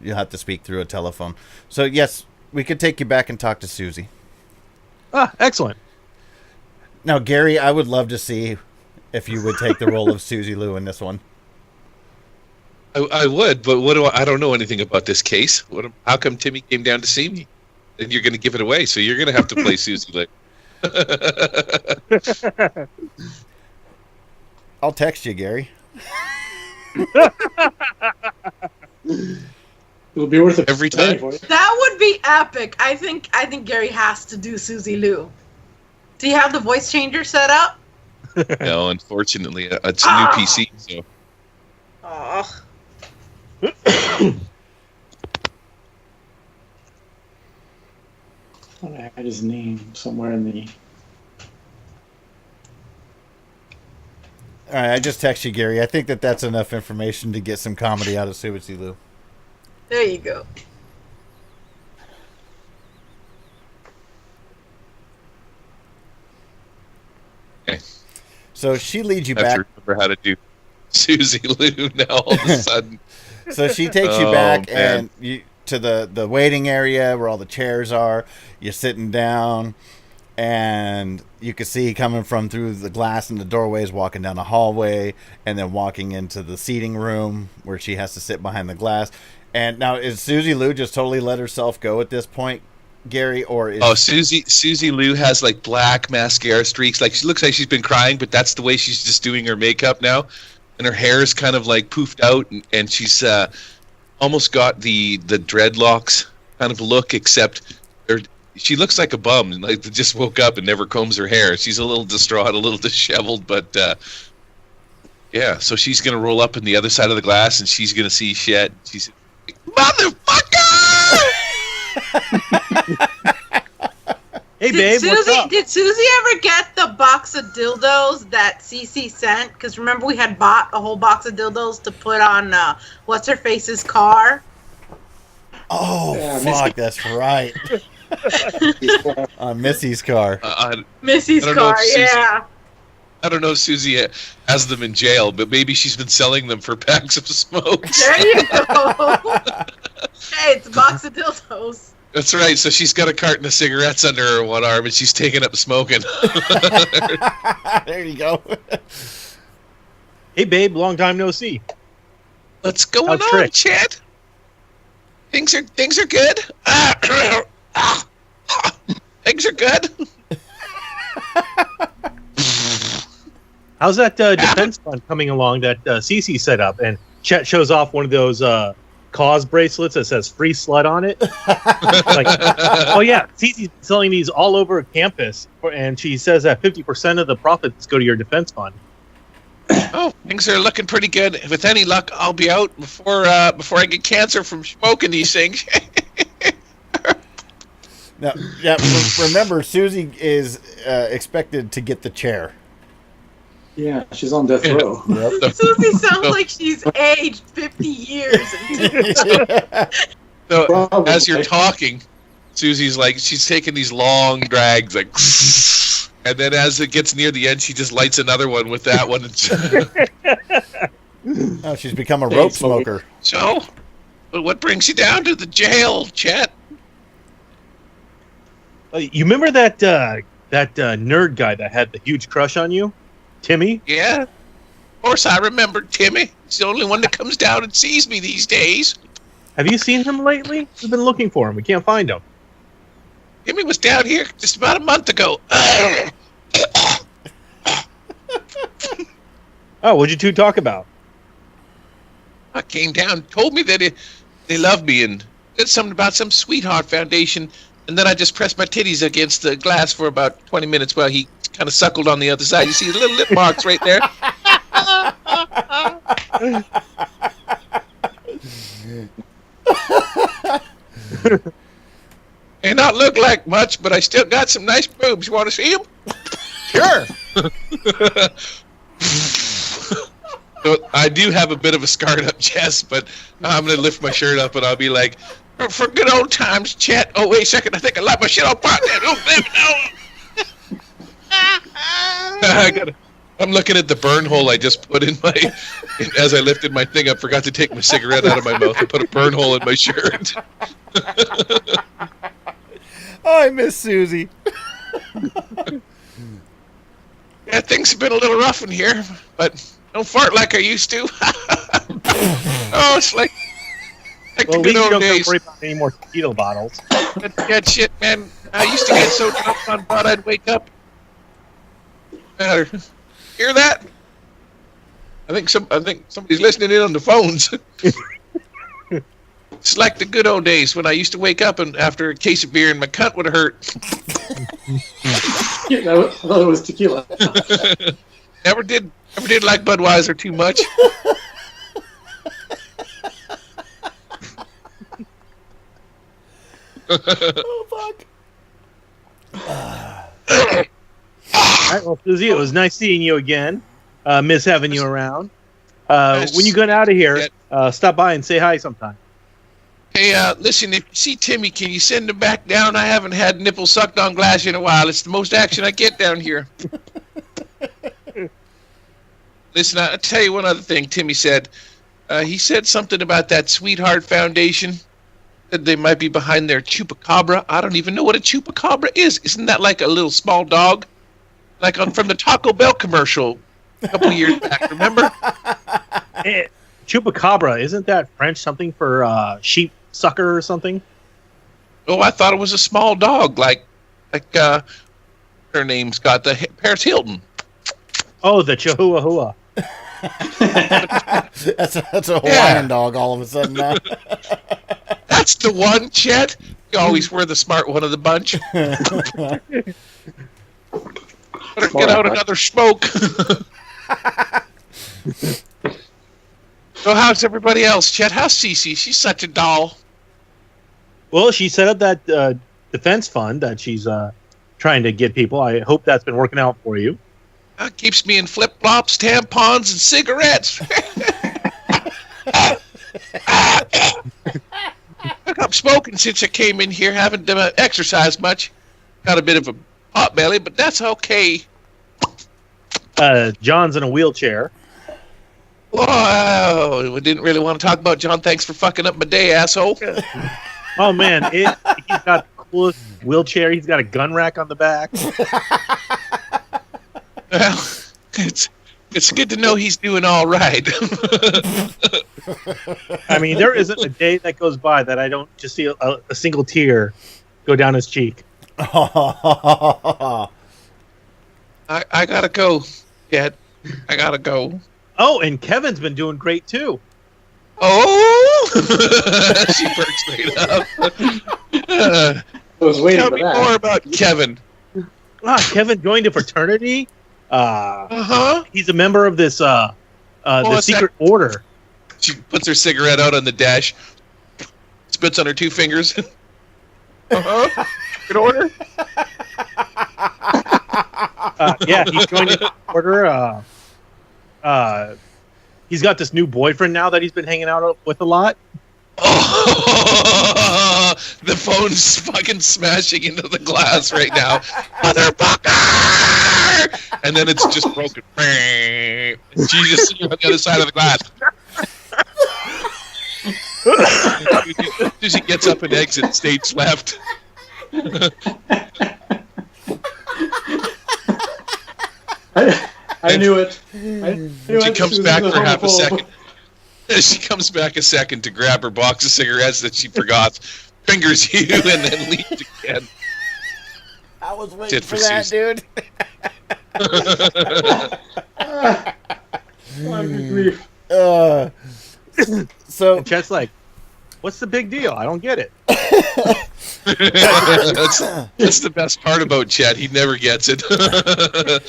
You'll have to speak through a telephone. So, yes, we could take you back and talk to Susie. Ah, excellent. Now, Gary, I would love to see if you would take the role of Susie Lou in this one. I would, but I don't know anything about this case. How come Timmy came down to see me? And you're going to give it away, so you're going to have to play Susie Lou. I'll text you, Gary. It'll be worth it every time. That would be epic. I think Gary has to do Susie Lou. Do you have the voice changer set up? No, unfortunately, it's a new PC. So. Oh. had his name somewhere in the. All right, I just text you, Gary. I think that's enough information to get some comedy out of Susie Lou. There you go. Okay. So she leads you I have back. to remember how to do Susie Lou now all of a sudden. So she takes you back and you to the waiting area where all the chairs are. You're sitting down, and you can see coming from through the glass in the doorways, walking down a hallway, and then walking into the seating room where she has to sit behind the glass. And now, is Susie Lou just totally let herself go at this point, Gary, or is... Oh, Susie Lou has like black mascara streaks. Like she looks like she's been crying, but that's the way she's just doing her makeup now. And her hair is kind of like poofed out, and she's almost got the dreadlocks kind of look, except she looks like a bum, like just woke up and never combs her hair. She's a little distraught, a little disheveled, but yeah. So she's gonna roll up in the other side of the glass, and she's gonna see shit. She's like, motherfucker! Hey, babe, what's up? Did Susie ever get the box of dildos that Cece sent? Because remember, we had bought a whole box of dildos to put on what's her face's car. Oh, yeah, fuck, that's right. On Missy's car. Missy's car, yeah. I don't know if Susie has them in jail, but maybe she's been selling them for packs of smoke. There you go. Hey, it's a box of dildos. That's right. So she's got a carton of cigarettes under her one arm, and she's taking up smoking. There you go. Hey, babe, long time no see. What's going on, Chad? Things are good. Things are good. How's that defense fund coming along that Cece set up? And Chet shows off one of those cause bracelets that says "free slut" on it. Like, oh yeah, Cece's selling these all over campus, and she says that 50% of the profits go to your defense fund. Oh, things are looking pretty good. With any luck, I'll be out before I get cancer from smoking these things. Now, yeah, remember, Susie is expected to get the chair. Yeah, she's on death row. Yep. Susie sounds like she's aged 50 years. So Probably. as you're talking, Susie's like, she's taking these long drags, like, and then as it gets near the end, she just lights another one with that one. Oh, she's become a rope smoker. So, what brings you down to the jail, Chet? You remember that nerd guy that had the huge crush on you? Timmy? Yeah, of course I remember Timmy. He's the only one that comes down and sees me these days. Have you seen him lately? We've been looking for him. We can't find him. Timmy was down here just about a month ago. Oh, what'd you two talk about? I came down, told me that they loved me, and said something about some sweetheart foundation, and then I just pressed my titties against the glass for about 20 minutes while he kind of suckled on the other side. You see the little lip marks right there? May not look like much, but I still got some nice boobs. You want to see them? Sure. So I do have a bit of a scarred up chest, but I'm going to lift my shirt up and I'll be like, for good old times, Chet. Oh, wait a second. I think I light my shit on fire. I'm looking at the burn hole I just put in my, as I lifted my thing up, forgot to take my cigarette out of my mouth and put a burn hole in my shirt. Oh, I miss Susie. Yeah, things have been a little rough in here, but don't fart like I used to. Oh, it's like Well, the we good old don't days. worry about any more mosquito bottles. That shit, man. I used to get so drunk on pot I'd wake up. Hear that? I think somebody's listening in on the phones. It's like the good old days when I used to wake up and after a case of beer and my cunt would have hurt. Yeah, I thought it was tequila. Never did like Budweiser too much. Oh, fuck. right, well, Susie, it was nice seeing you again. Miss having you around. When you get out of here, stop by and say hi sometime. Hey, listen, if you see Timmy, can you send him back down? I haven't had nipple sucked on glass in a while. It's the most action I get down here. Listen, I'll tell you one other thing Timmy said. He said something about that Sweetheart Foundation, that they might be behind their Chupacabra. I don't even know what a Chupacabra is. Isn't that like a little small dog? Like from the Taco Bell commercial a couple years back, remember? Chupacabra, isn't that French something for sheep sucker or something? Oh, I thought it was a small dog, like her name's got the Paris Hilton. Oh, the Chihuahua. That's a Hawaiian dog all of a sudden now. That's the one, Chet. You always were the smart one of the bunch. Better get out another smoke. So how's everybody else, Chet? How's Cece? She's such a doll. Well, she set up that defense fund that she's trying to get people. I hope that's been working out for you. Keeps me in flip-flops, tampons, and cigarettes. I'm smoking since I came in here. Haven't exercised much. Got a bit of a pot belly, but that's okay. John's in a wheelchair. Whoa, we didn't really want to talk about John. Thanks for fucking up my day, asshole. Oh, man. He's got the coolest wheelchair. He's got a gun rack on the back. Well, it's good to know he's doing all right. I mean, there isn't a day that goes by that I don't just see a single tear go down his cheek. I gotta go, Dad. I gotta go. Oh, and Kevin's been doing great, too. Oh! She perks straight up. I was waiting Tell for me that. more about Kevin. Kevin joined a fraternity. Uh-huh. He's a member of this the secret order. She puts her cigarette out on the dash, spits on her two fingers. Uh-huh. Secret order? Yeah, he's joined the order. He's got this new boyfriend now that he's been hanging out with a lot. Oh, the phone's fucking smashing into the glass right now. Motherfucker! And then it's just broken. She's just sitting on the other side of the glass. Susie gets up and exits stage left. I knew it. She comes back for half a second. She comes back a second to grab her box of cigarettes that she forgot, fingers you, and then leaves again. I was waiting for that, dude. So And Chet's like, what's the big deal? I don't get it. That's the best part about Chet. He never gets it. So,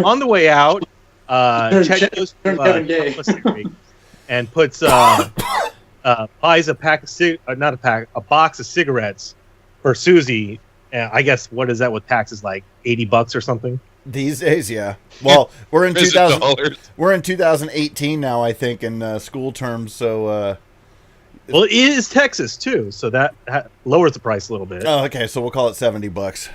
on the way out, Chet goes turn to Kevin gay. and puts buys a box of cigarettes for Susie. I guess what is that with taxes, like $80 or something? these days, yeah. Well, we're in $20. We're in 2018 now, I think, in school terms. So, well, it is Texas too, so that lowers the price a little bit. oh, okay. So we'll call it $70.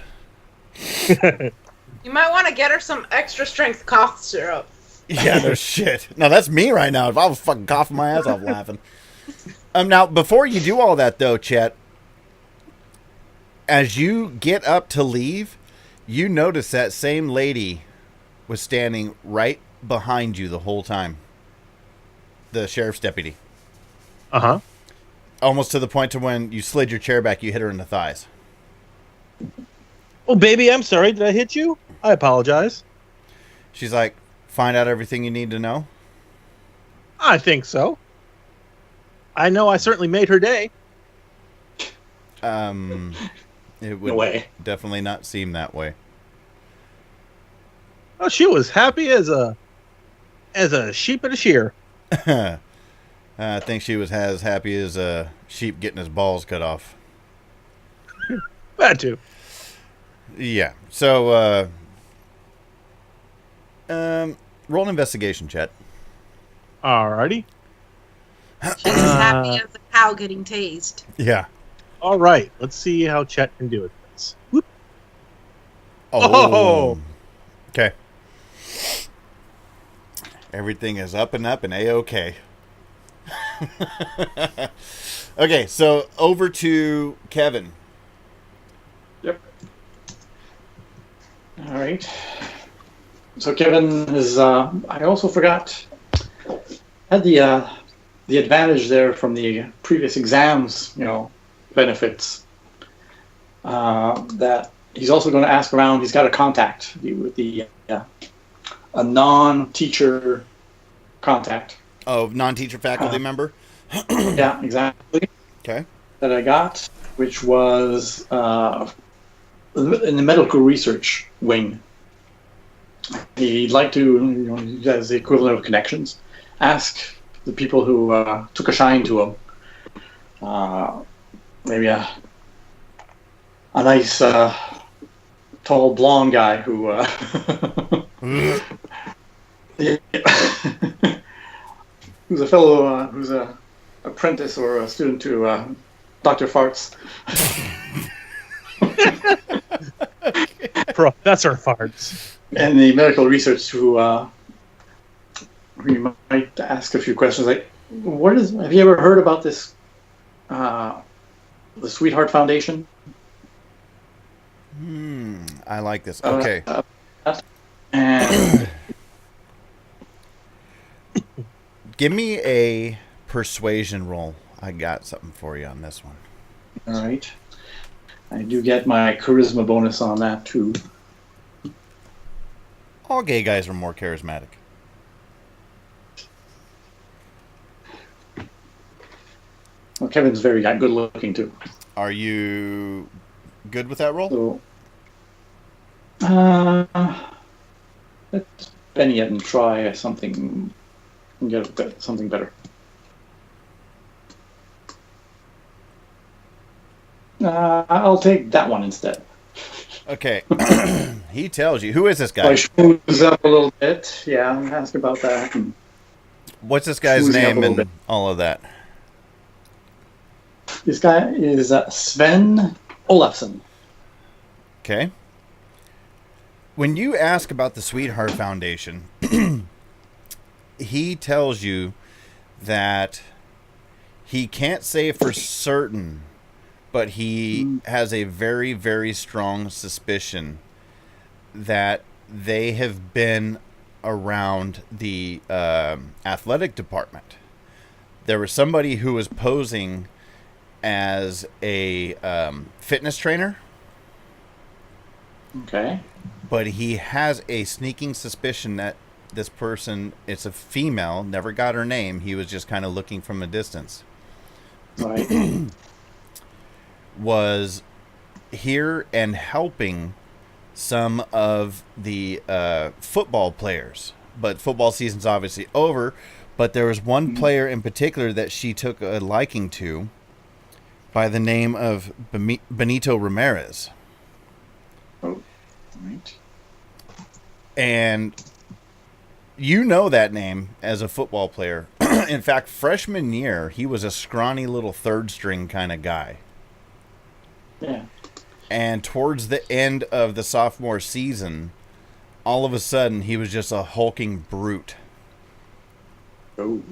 You might want to get her some extra strength cough syrup. Yeah, no shit. Now that's me right now. If I was fucking coughing my ass off laughing. Now before you do all that though, Chet, as you get up to leave, you notice that same lady was standing right behind you the whole time. The sheriff's deputy. Uh-huh. Almost to the point to when you slid your chair back, you hit her in the thighs. Oh, baby, I'm sorry. Did I hit you? I apologize. She's like, find out everything you need to know. I think so. I know I certainly made her day. It would No way. definitely not seem that way. Oh, she was happy as a sheep at a shear. I think she was as happy as a sheep getting his balls cut off. Bad too. Yeah. So Roll an investigation, Chet. Alrighty. She's as happy as a cow getting tased. Yeah. All right. Let's see how Chet can do with this. Whoop. Oh. Okay. Everything is up and A-okay. Okay, so over to Kevin. Yep. All right. So Kevin is. I also forgot. Had the advantage there from the previous exams, benefits. That he's also going to ask around. He's got a contact with a non-teacher contact. Oh, non-teacher faculty member? Yeah, exactly. Okay. That I got, which was in the medical research wing. He'd like to, as the equivalent of connections, ask the people who took a shine to him. Maybe a nice tall blonde guy who who's a fellow who's a apprentice or a student to Dr. Farts. Professor Farts. And the medical research who you might ask a few questions like, have you ever heard about this, the Sweetheart Foundation? I like this. Okay. And give me a persuasion roll. I got something for you on this one. all right. I do get my charisma bonus on that too. All gay guys are more charismatic. Well, Kevin's very good looking too. Are you good with that roll? So, let's Benny and try something and get something better. I'll take that one instead. Okay. He tells you. Who is this So guy? I schmooze up a little bit. Yeah, I'm ask about that. And What's this guy's schmoozing up a name little and bit. all of that? This guy is Sven Olafsson. Okay. When you ask about the Sweetheart Foundation, he tells you that he can't say for certain, but he has a very, very strong suspicion that they have been around the athletic department. There was somebody who was posing as a fitness trainer. Okay. But he has a sneaking suspicion that this person, it's a female, never got her name. He was just kind of looking from a distance. Right. Was here and helping some of the football players. But football season's obviously over. But there was one player in particular that she took a liking to by the name of Benito Ramirez. Oh, right. And you know that name as a football player. In fact, freshman year, he was a scrawny little third string kind of guy. Yeah. And towards the end of the sophomore season, all of a sudden, he was just a hulking brute. Oh.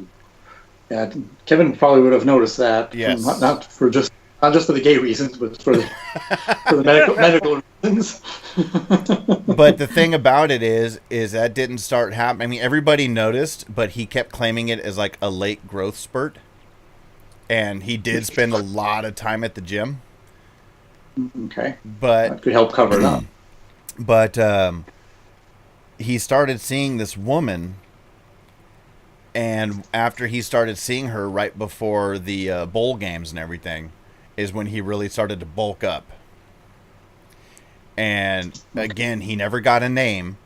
Yeah, Kevin probably would have noticed that. Yes. Not just for the gay reasons, but for the medical reasons. But the thing about it is that didn't start happening. I mean, everybody noticed, but he kept claiming it as like a late growth spurt. And he did spend a lot of time at the gym. Okay. But that could help cover it up. But he started seeing this woman, and after he started seeing her right before the bowl games and everything, is when he really started to bulk up. And again, he never got a name,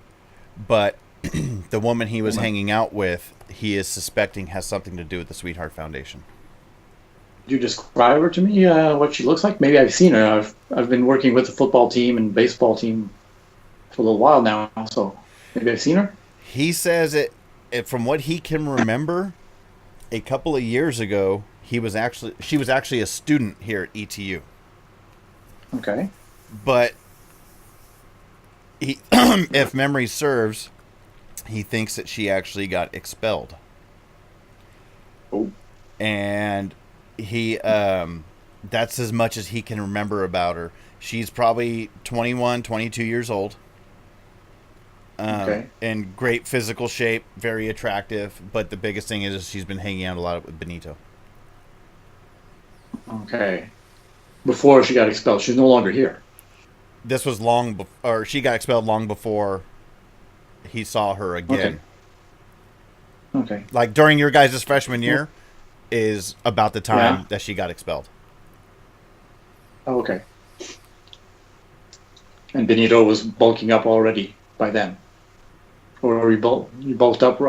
but the woman he was hanging out with, he is suspecting has something to do with the Sweetheart Foundation. Could you describe her to me, what she looks like? Maybe I've seen her. I've been working with the football team and baseball team for a little while now, so maybe I've seen her. He says from what he can remember, a couple of years ago, she was actually a student here at ETU. Okay. But if memory serves, he thinks that she actually got expelled. Oh. And he that's as much as he can remember about her. She's probably 21, 22 years old. Okay. In great physical shape, very attractive, but the biggest thing is she's been hanging out a lot with Benito. Okay. Before she got expelled, she's no longer here. This was or she got expelled long before he saw her again. Okay. Like during your guys' freshman year is about the time that she got expelled. Oh, okay. And Benito was bulking up already by then. Or he bulked up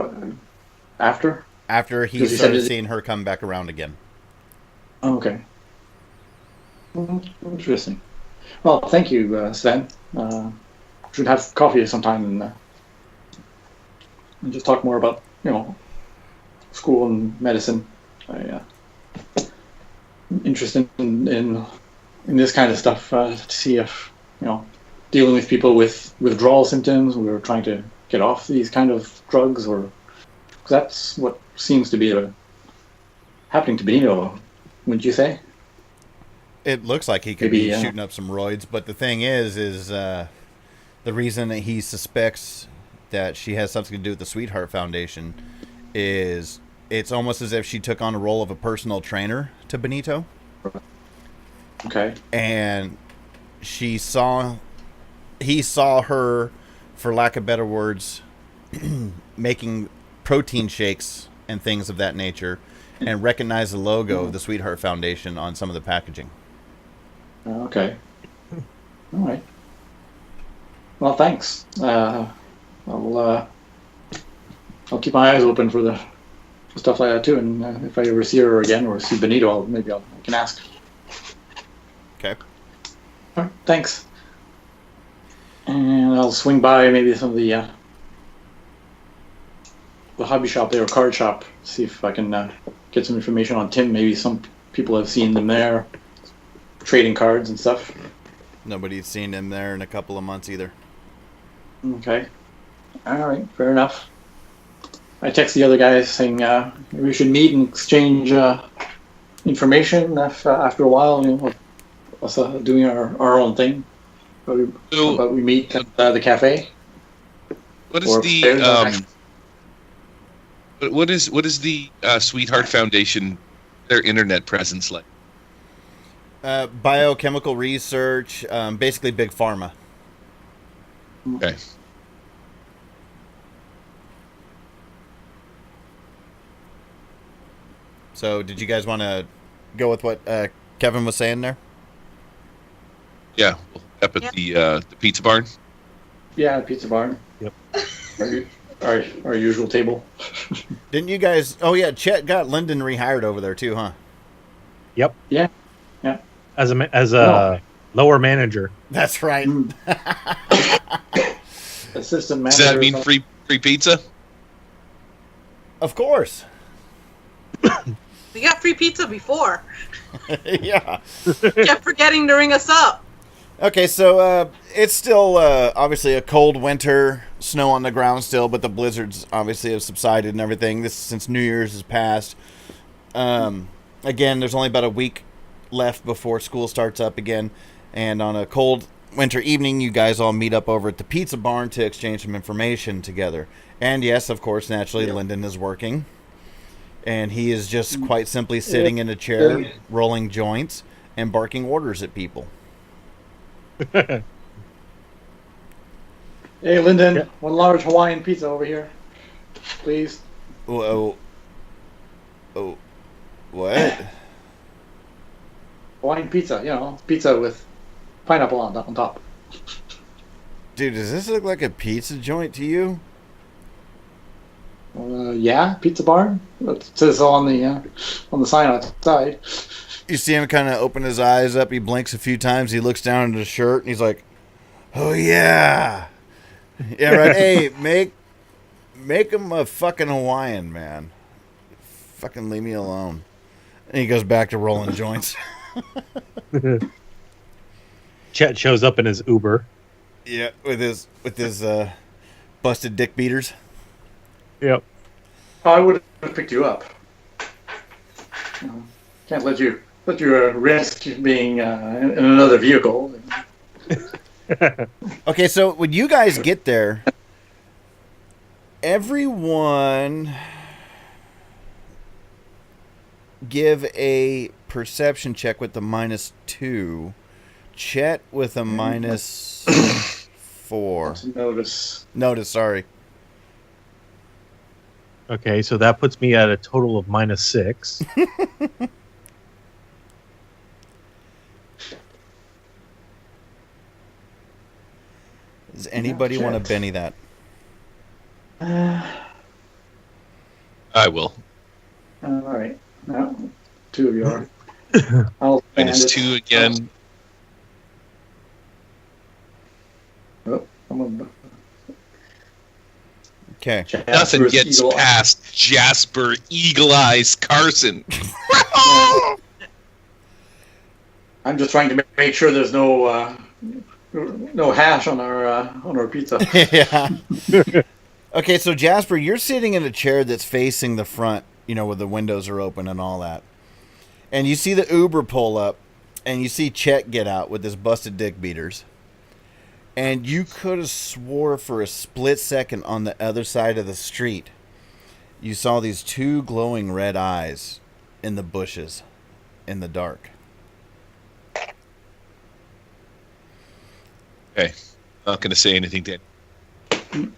after? After he started seeing her come back around again. Oh, okay. Interesting. Well, thank you, Sven. Should have coffee sometime and just talk more about, school and medicine. I'm interested in this kind of stuff to see if, dealing with people with withdrawal symptoms, we were trying to get off these kind of drugs, or cause that's what seems to be happening to Benito, wouldn't you say? It looks like he could be shooting up some roids, but the thing is the reason that he suspects that she has something to do with the Sweetheart Foundation is it's almost as if she took on a role of a personal trainer to Benito. Okay. And he saw her, for lack of better words, making protein shakes and things of that nature, and recognized the logo of the Sweetheart Foundation on some of the packaging. Okay. All right. Well, thanks. I'll keep my eyes open for the stuff like that too, and if I ever see her again or see Benito, I can ask. Okay. All right, thanks. And I'll swing by maybe some of the hobby shop there, or card shop, see if I can get some information on Tim. Maybe some people have seen them there, trading cards and stuff. Nobody's seen him there in a couple of months either. Okay. All right, fair enough. I text the other guys saying maybe we should meet and exchange information after a while, us doing our own thing. But we meet at the cafe. What is what is the Sweetheart Foundation, their internet presence like? Biochemical research, basically big pharma. Okay. So, did you guys want to go with what Kevin was saying there? Yeah, up at the pizza barn. Yeah, pizza barn. Yep. Our usual table. Didn't you guys? Oh yeah, Chet got Lyndon rehired over there too, huh? Yep. Yeah. As a lower manager. That's right. Assistant manager. Does that mean free pizza? Of course. We got free pizza before. Yeah. Kept forgetting to ring us up. Okay, so it's still obviously a cold winter, snow on the ground still, but the blizzards obviously have subsided and everything. This since New Year's has passed. Again, there's only about a week left before school starts up again, and on a cold winter evening, you guys all meet up over at the pizza barn to exchange some information together. And yes, of course, naturally, Lyndon is working, and he is just quite simply sitting in a chair, rolling joints, and barking orders at people. Hey, Lyndon, one large Hawaiian pizza over here, please. Oh, what? Hawaiian pizza, pizza with pineapple on top. Dude, does this look like a pizza joint to you? Yeah, pizza barn. It says on the sign outside. You see him kind of open his eyes up. He blinks a few times. He looks down at his shirt, and he's like, "Oh yeah, yeah, right. Hey, Make him a fucking Hawaiian, man. Fucking leave me alone. And he goes back to rolling joints. Chet shows up in his Uber. Yeah, with his busted dick beaters. Yep. I would have picked you up. Can't let you risk being in another vehicle. Okay, so when you guys get there, everyone give a perception check with the -2. Chet with a -4. Notice, sorry. Okay, so that puts me at a total of -6. Does anybody want to Benny that? I will. All right. No, 2 of you are. I'll -2 again. Oh, I'm Okay. Nothing gets past Jasper Eagle Eyes Carson. I'm just trying to make sure there's no hash on our pizza. Yeah. Okay, so Jasper, you're sitting in a chair that's facing the front, where the windows are open and all that. And you see the Uber pull up, and you see Chet get out with his busted dick beaters. And you could have swore for a split second on the other side of the street, you saw these 2 glowing red eyes in the bushes in the dark. Okay, not going to say anything then.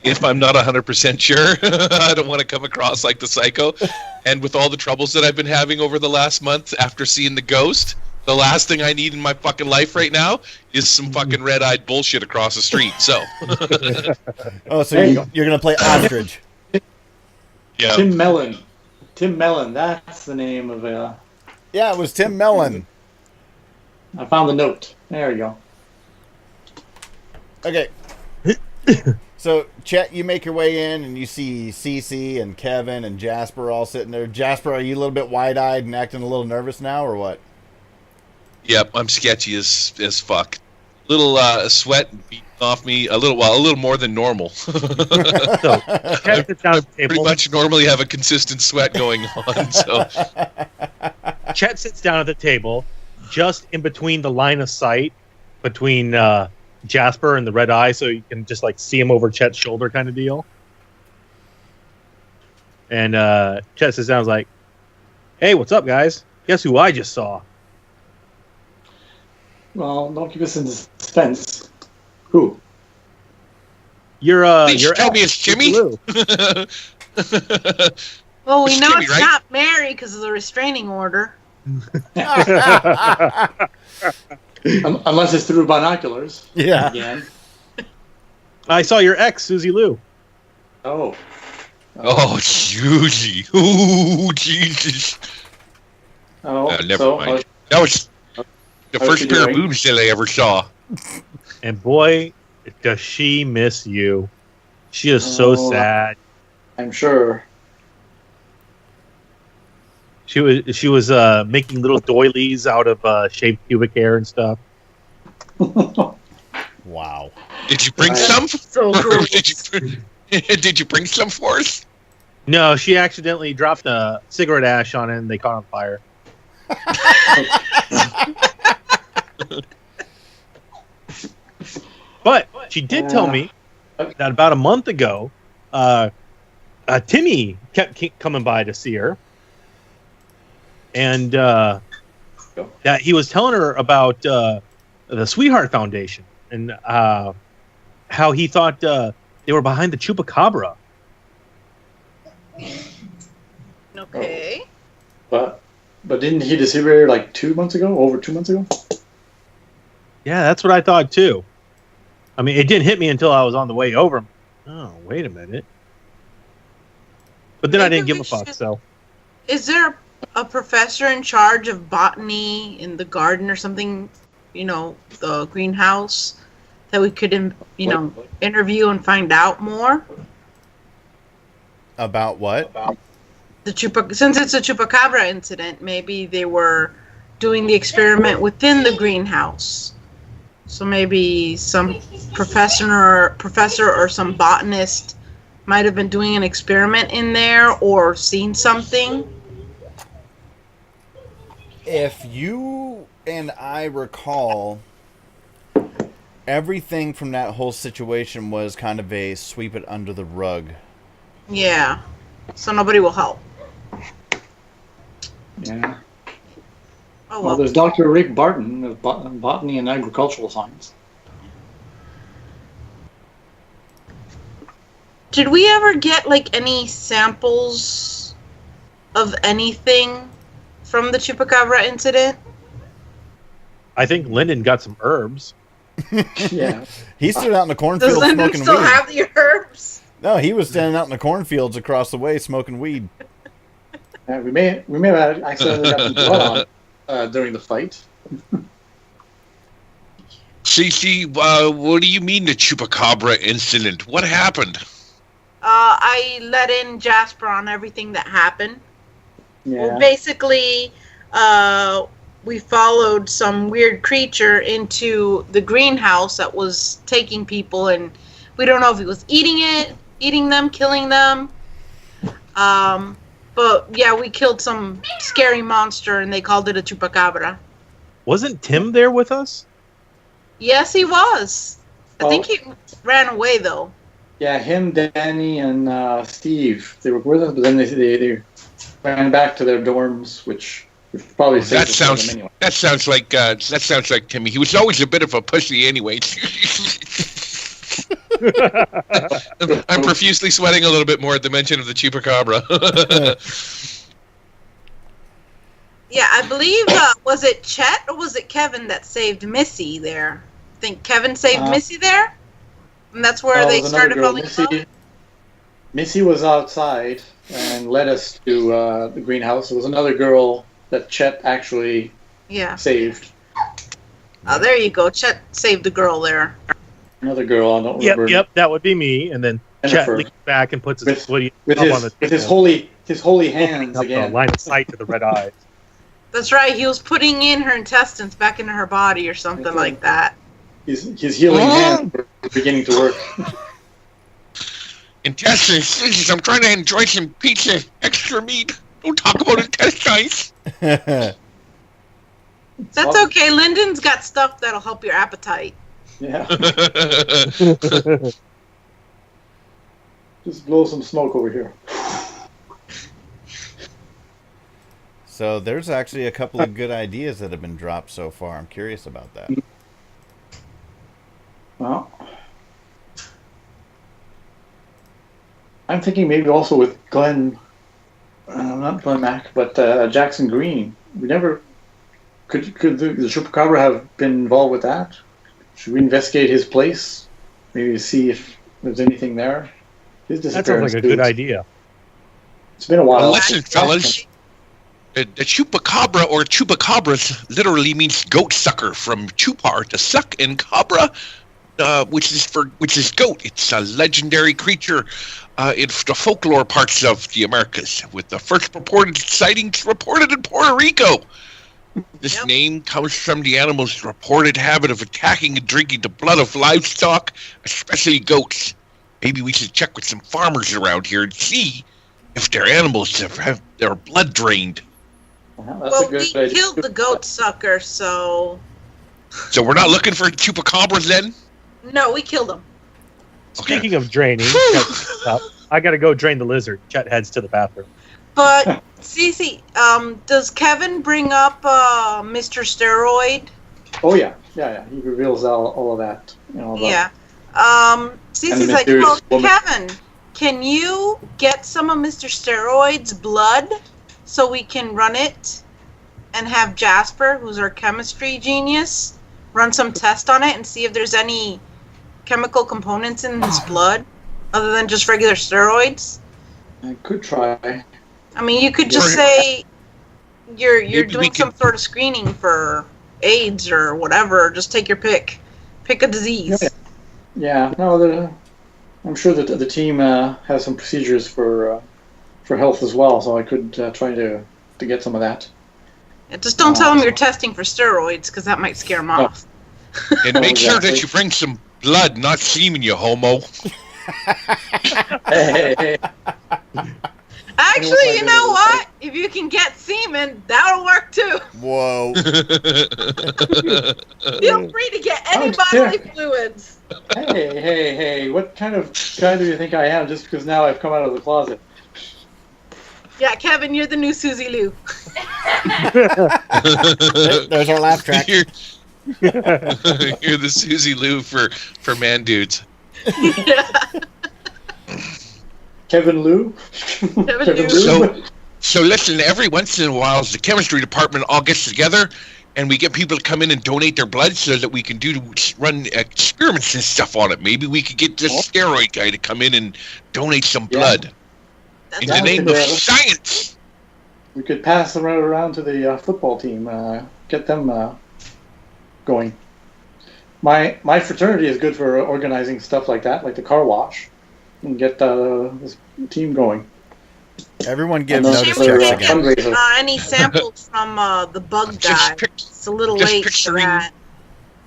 If I'm not 100% sure, I don't want to come across like the psycho. And with all the troubles that I've been having over the last month after seeing the ghost, the last thing I need in my fucking life right now is some fucking red-eyed bullshit across the street. So, oh, so you're gonna play ostrich? Yeah. Tim Mellon. That's the name of it. Yeah, it was Tim Mellon. I found the note. There you go. Okay. So, Chet, you make your way in, and you see Cece and Kevin and Jasper all sitting there. Jasper, are you a little bit wide-eyed and acting a little nervous now, or what? Yep, I'm sketchy as fuck. Little sweat beating off me, a little more than normal. So, Chet sits down at the table. Pretty much normally have a consistent sweat going on. So, Chet sits down at the table, just in between the line of sight between Jasper and the red eye, so you can just see him over Chet's shoulder, kind of deal. And Chet sits down and is like, "Hey, what's up, guys? Guess who I just saw?" Well, don't keep us in suspense. Who? Your tell me it's Jimmy. Well, we It's know Jimmy, it's right? not Mary because of the restraining order. Unless it's through binoculars. Yeah. Again. I saw your ex, Susie Lou. Oh. Oh, Susie. Oh, Jesus. Oh. Never so, mind. That was the how's first she pair of doing? boobs that I ever saw. And boy, does she miss you. She is so Oh. sad. I'm sure. She was making little doilies out of shaved pubic hair and stuff. Wow. Did you bring I- some? So Or gross. did you bring some for us? No, she accidentally dropped a cigarette ash on it and they caught on fire. But she did tell me that about a month ago, Timmy kept coming by to see her. And that he was telling her about the Sweetheart Foundation and how he thought they were behind the Chupacabra. Okay. But didn't he disappear like 2 months ago? Over 2 months ago? Yeah, that's what I thought too. I mean, it didn't hit me until I was on the way over. Oh, wait a minute. But then I Maybe didn't give we a fuck, should- so. Is there a professor in charge of botany in the garden or something? The greenhouse that we could, interview and find out more? About what? Since it's a Chupacabra incident, maybe they were doing the experiment within the greenhouse. So maybe some professor or some botanist might have been doing an experiment in there or seen something. If you and I recall, everything from that whole situation was kind of a sweep it under the rug. Yeah. So nobody will help. Yeah. Oh, Well, there's Dr. Rick Barton of Botany and Agricultural Science. Did we ever get like any samples of anything from the Chupacabra incident? I think Lyndon got some herbs. Yeah. He stood out in the Does cornfield Lyndon smoking still weed. have the herbs? No, he was standing out in the cornfields across the way smoking weed. We may have accidentally got some blood on during the fight. CC, what do you mean the Chupacabra incident? What happened? I let in Jasper on everything that happened. Yeah. Well, basically, we followed some weird creature into the greenhouse that was taking people, and we don't know if he was eating them, killing them. But yeah, we killed some scary monster, and they called it a Chupacabra. Wasn't Tim there with us? Yes, he was. I think he ran away, though. Yeah, him, Danny, and Steve. They were with us, but then they ran back to their dorms, which probably That safer for them sounds anyway. that sounds like Timmy. He was always a bit of a pussy, anyway. I'm profusely sweating a little bit more at the mention of the Chupacabra. Yeah, I believe, was it Chet or was it Kevin that saved Missy there? I think Kevin saved Missy there? And that's where they It was another started girl. falling in love? Missy was outside and led us to the greenhouse. There was another girl that Chet actually saved. Oh, there you go. Chet saved the girl there. Another girl, I don't remember. Yep, that would be me. And then Chet Jennifer. leans back and puts his footy with up his, on the with his table, holy hands up again. the line of sight to the red eyes. That's right. He was putting in her intestines back into her body or something like that. His healing hands were beginning to work. Intestines, Jesus, I'm trying to enjoy some pizza. Extra meat. Don't talk about intestines. That's okay. Lyndon's got stuff that'll help your appetite. Yeah. Just blow some smoke over here. So there's actually a couple of good ideas that have been dropped so far. I'm curious about that. Well, I'm thinking maybe also with Glenn, not Glenn Mack, but Jackson Green. We never could the Chupacabra have been involved with that? Should we investigate his place? Maybe to see if there's anything there. His That sounds disappearance. like a good idea. It's been a while. Well, listen, fellas. The Chupacabra or Chupacabras literally means goat sucker, from chupar, to suck, and cabra, which is goat. It's a legendary creature in the folklore parts of the Americas, with the first reported sightings reported in Puerto Rico. This name comes from the animal's reported habit of attacking and drinking the blood of livestock, especially goats. Maybe we should check with some farmers around here and see if their animals have their blood drained. Well, we killed the goat sucker, so... So we're not looking for Chupacabras then? No, we killed him. Speaking of draining, I gotta go drain the lizard. Chet heads to the bathroom. But, Cece, does Kevin bring up Mr. Steroid? Oh, yeah. He reveals all of that. Yeah. Cece's like, well, Kevin, can you get some of Mr. Steroid's blood so we can run it and have Jasper, who's our chemistry genius, run some test on it and see if there's any chemical components in his blood other than just regular steroids? I could try. I mean, you could just say you're doing some sort of screening for AIDS or whatever. Just take your pick. Pick a disease. Yeah. No, I'm sure that the team has some procedures for health as well, so I could try to get some of that. Yeah, just don't tell them you're testing for steroids, because that might scare them off. And make sure that you bring some blood, not semen, you homo. Hey. Actually, you know what? If you can get semen, that'll work too. Whoa. Feel free to get any bodily fluids. Hey! What kind of guy do you think I am? Just because now I've come out of the closet. Yeah, Kevin, you're the new Susie Lou. There's our laugh track. You're the Susie Lou for man dudes. Kevin Lou. Kevin Lou. So listen, every once in a while, the chemistry department all gets together, and we get people to come in and donate their blood so that we can run experiments and stuff on it. Maybe we could get this steroid guy to come in and donate some blood in the name of science. We could pass them around to the football team, get them going. My fraternity is good for organizing stuff like that, like the car wash, and get this team going. Everyone give notice checks again. Any samples from the bug guy. It's a little late for that.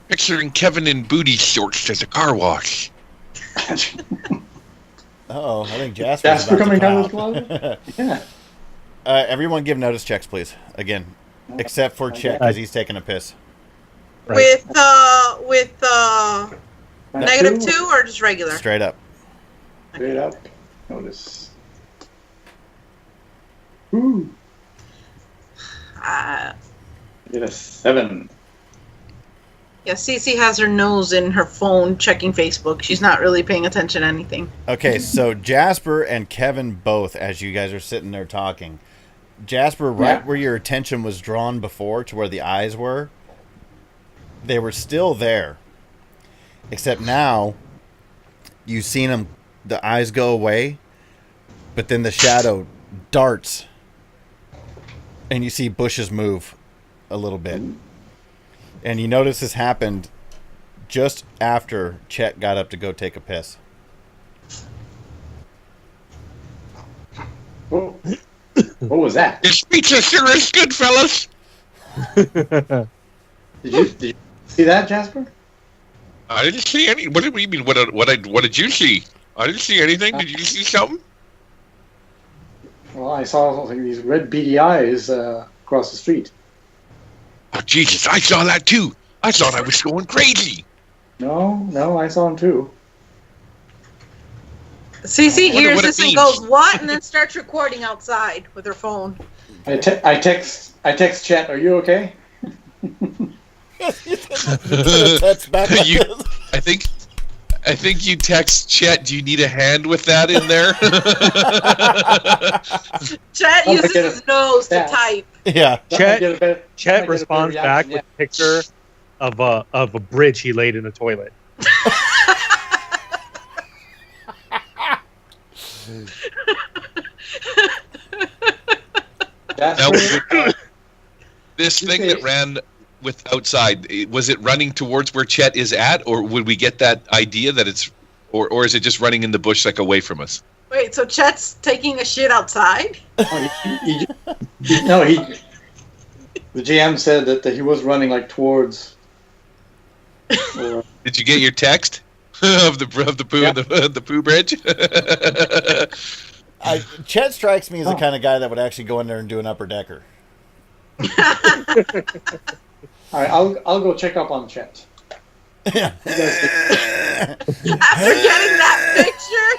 Picturing Kevin in booty shorts as a car wash. Uh-oh, I think Jasper's Jasper coming down out. with closet? Yeah. Everyone give notice checks, please. Again, except for Chet, because he's taking a piss. Right. With -2 or just regular? Straight up. Straight up. Notice. Ooh. Get a 7. Yeah, Cece has her nose in her phone checking Facebook. She's not really paying attention to anything. Okay, so Jasper and Kevin both, as you guys are sitting there talking. Jasper, right where your attention was drawn before to where the eyes were, they were still there. Except now, you've seen them, the eyes go away, but then the shadow darts, and you see bushes move a little bit. And you notice this happened just after Chet got up to go take a piss. Whoa. What was that? This pizza sure is good, fellas. Did you see that, Jasper? I didn't see any. What do you mean? What did you see? I didn't see anything. Did you see something? Well, I saw like these red beady eyes across the street. Oh, Jesus, I saw that too. I thought I was going crazy. No, I saw them too. Cece hears this and goes, "What?" and then starts recording outside with her phone. I text Chet, "Are you okay?" That's back. I think you text Chet. Do you need a hand with that in there? Chet uses his nose to type. Yeah. Chet responds back with a picture of a bridge he laid in a toilet. Now, this thing that ran with outside, was it running towards where Chet is at, or would we get that idea that it's, or is it just running in the bush like away from us? Wait, so Chet's taking a shit outside? No, the GM said that he was running like towards. Did you get your text of the poo the poo bridge? Chet strikes me as the kind of guy that would actually go in there and do an upper decker. All right, I'll go check up on Chet. Yeah. After getting that picture.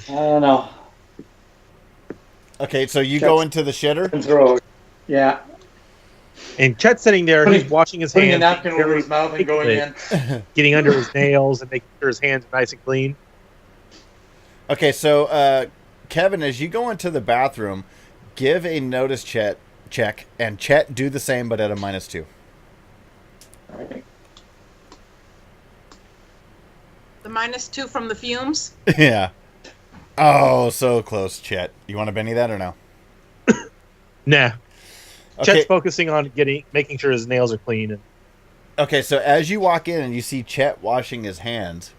I don't know. Okay, so you go into the shitter? Yeah. And Chet's sitting there, he's washing his putting hands. Putting a napkin over his mouth and going in. Getting under his nails and making sure his hands are nice and clean. Okay, so Kevin, as you go into the bathroom, give a notice check, and Chet do the same but at a -2. All right. The -2 from the fumes? Yeah. Oh, so close, Chet. You want to Benny that or no? Nah. Okay. Chet's focusing on making sure his nails are clean. Okay, so as you walk in and you see Chet washing his hands,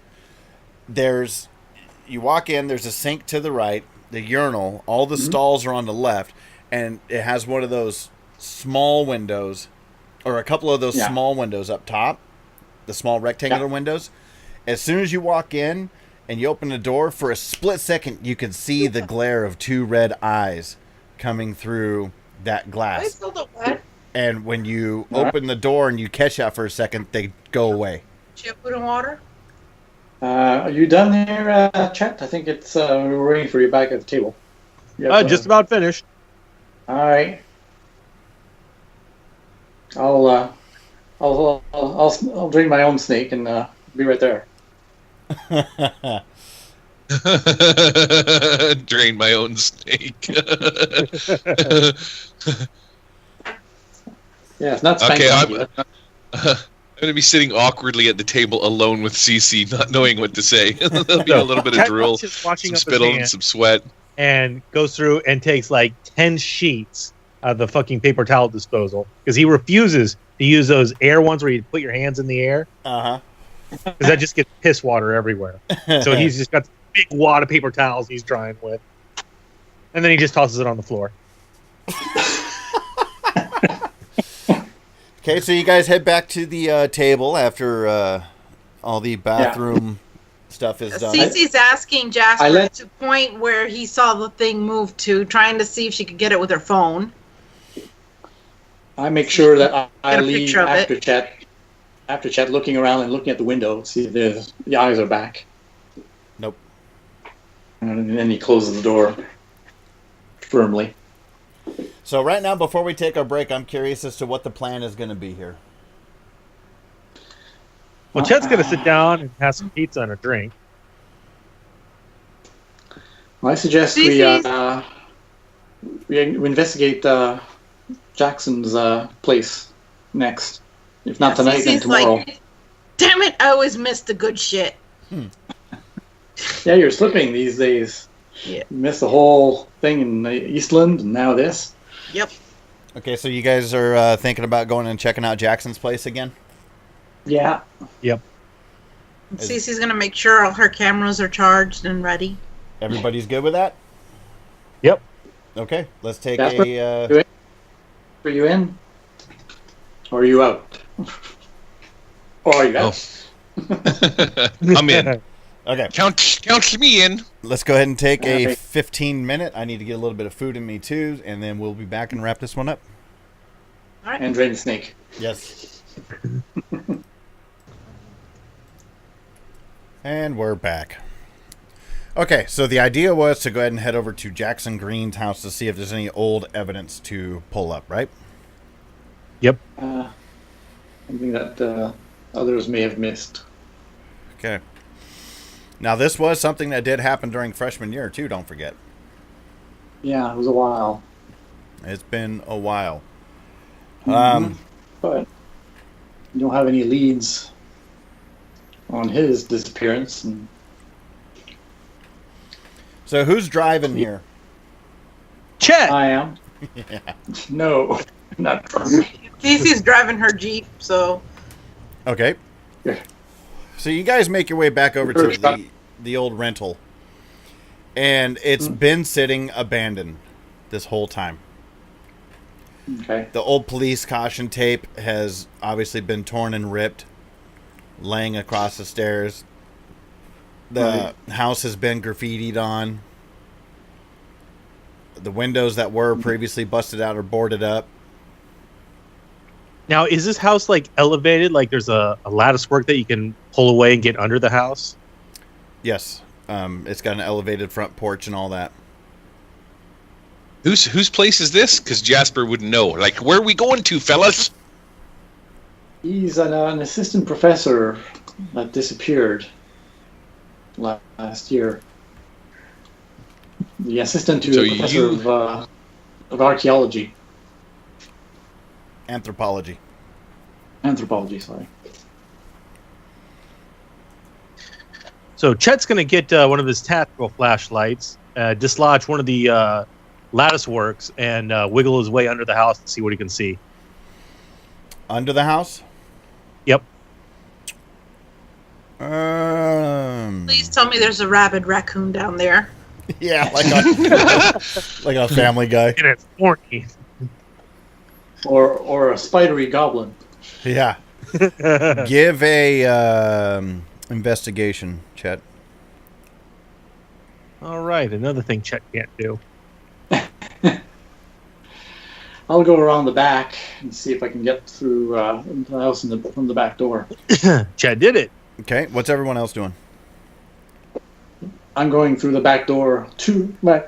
you walk in, there's a sink to the right, the urinal, all the stalls are on the left, and it has one of those small windows, or a couple of those small windows up top, the small rectangular windows. As soon as you walk in and you open the door, for a split second, you can see the glare of two red eyes coming through that glass. And when you open the door and you catch that for a second, they go away. Chip, food and water? Are you done there, Chet? I think it's we're waiting for you back at the table. Just about finished. All right. I'll drink my own snake and be right there. Drain my own snake. Yeah, it's not okay. spanking. I'm going to be sitting awkwardly at the table alone with CC, not knowing what to say. There'll be a little bit of drool, some spittle, and some sweat. And goes through and takes like 10 sheets of the fucking paper towel disposal because he refuses to use those air ones where you put your hands in the air. Because that just gets piss water everywhere. So he's just got a big wad of paper towels he's drying with. And then he just tosses it on the floor. Okay, so you guys head back to the table after all the bathroom stuff is done. Cece's asking Jasper to point where he saw the thing move to, trying to see if she could get it with her phone. I make sure that I leave after Chet, looking around and looking at the window, see if the eyes are back. Nope. And then he closes the door firmly. So right now, before we take our break, I'm curious as to what the plan is going to be here. Well, Chet's going to sit down and have some pizza and a drink. Well, I suggest we investigate Jackson's place next. If not tonight, then tomorrow. Like, damn it, I always miss the good shit. Yeah, you're slipping these days. Yeah. You missed the whole thing in Eastland, and now this. Yep. Okay, so you guys are thinking about going and checking out Jackson's place again? Yeah. Yep. Cece's going to make sure all her cameras are charged and ready. Everybody's good with that? Yep. Okay, let's take Jasper, are you in? Or are you out? Or are you out? I'm in. Okay. Count me in. Let's go ahead and take a 15-minute. I need to get a little bit of food in me, too, and then we'll be back and wrap this one up. All right. And drain the snake. Yes. And we're back. Okay, so the idea was to go ahead and head over to Jackson Green's house to see if there's any old evidence to pull up, right? Yep. Something that others may have missed. Okay. Now, this was something that did happen during freshman year, too, don't forget. Yeah, it was a while. It's been a while. But you don't have any leads on his disappearance. And so who's driving here? Chet! I am. Yeah. No, not driving. Cece's driving her Jeep, so... Okay. Yeah. So you guys make your way back over to the old rental. And it's been sitting abandoned this whole time. Okay. The old police caution tape has obviously been torn and ripped, laying across the stairs. The house has been graffitied on. The windows that were previously busted out are boarded up. Now, is this house like elevated? Like there's a lattice work that you can pull away and get under the house? Yes. It's got an elevated front porch and all that. Whose place is this? Because Jasper wouldn't know. Like, where are we going to, fellas? He's an assistant professor that disappeared last year. The assistant to the professor of archaeology. Anthropology, sorry. So Chet's going to get one of his tactical flashlights, dislodge one of the lattice works, and wiggle his way under the house to see what he can see. Under the house? Yep. Please tell me there's a rabid raccoon down there. Yeah, like a Family Guy. And it's horny. Or a spidery goblin. Yeah. Give a investigation, Chet. All right, another thing Chet can't do. I'll go around the back and see if I can get through into the house from the back door. Chet did it. Okay, what's everyone else doing? I'm going through the back door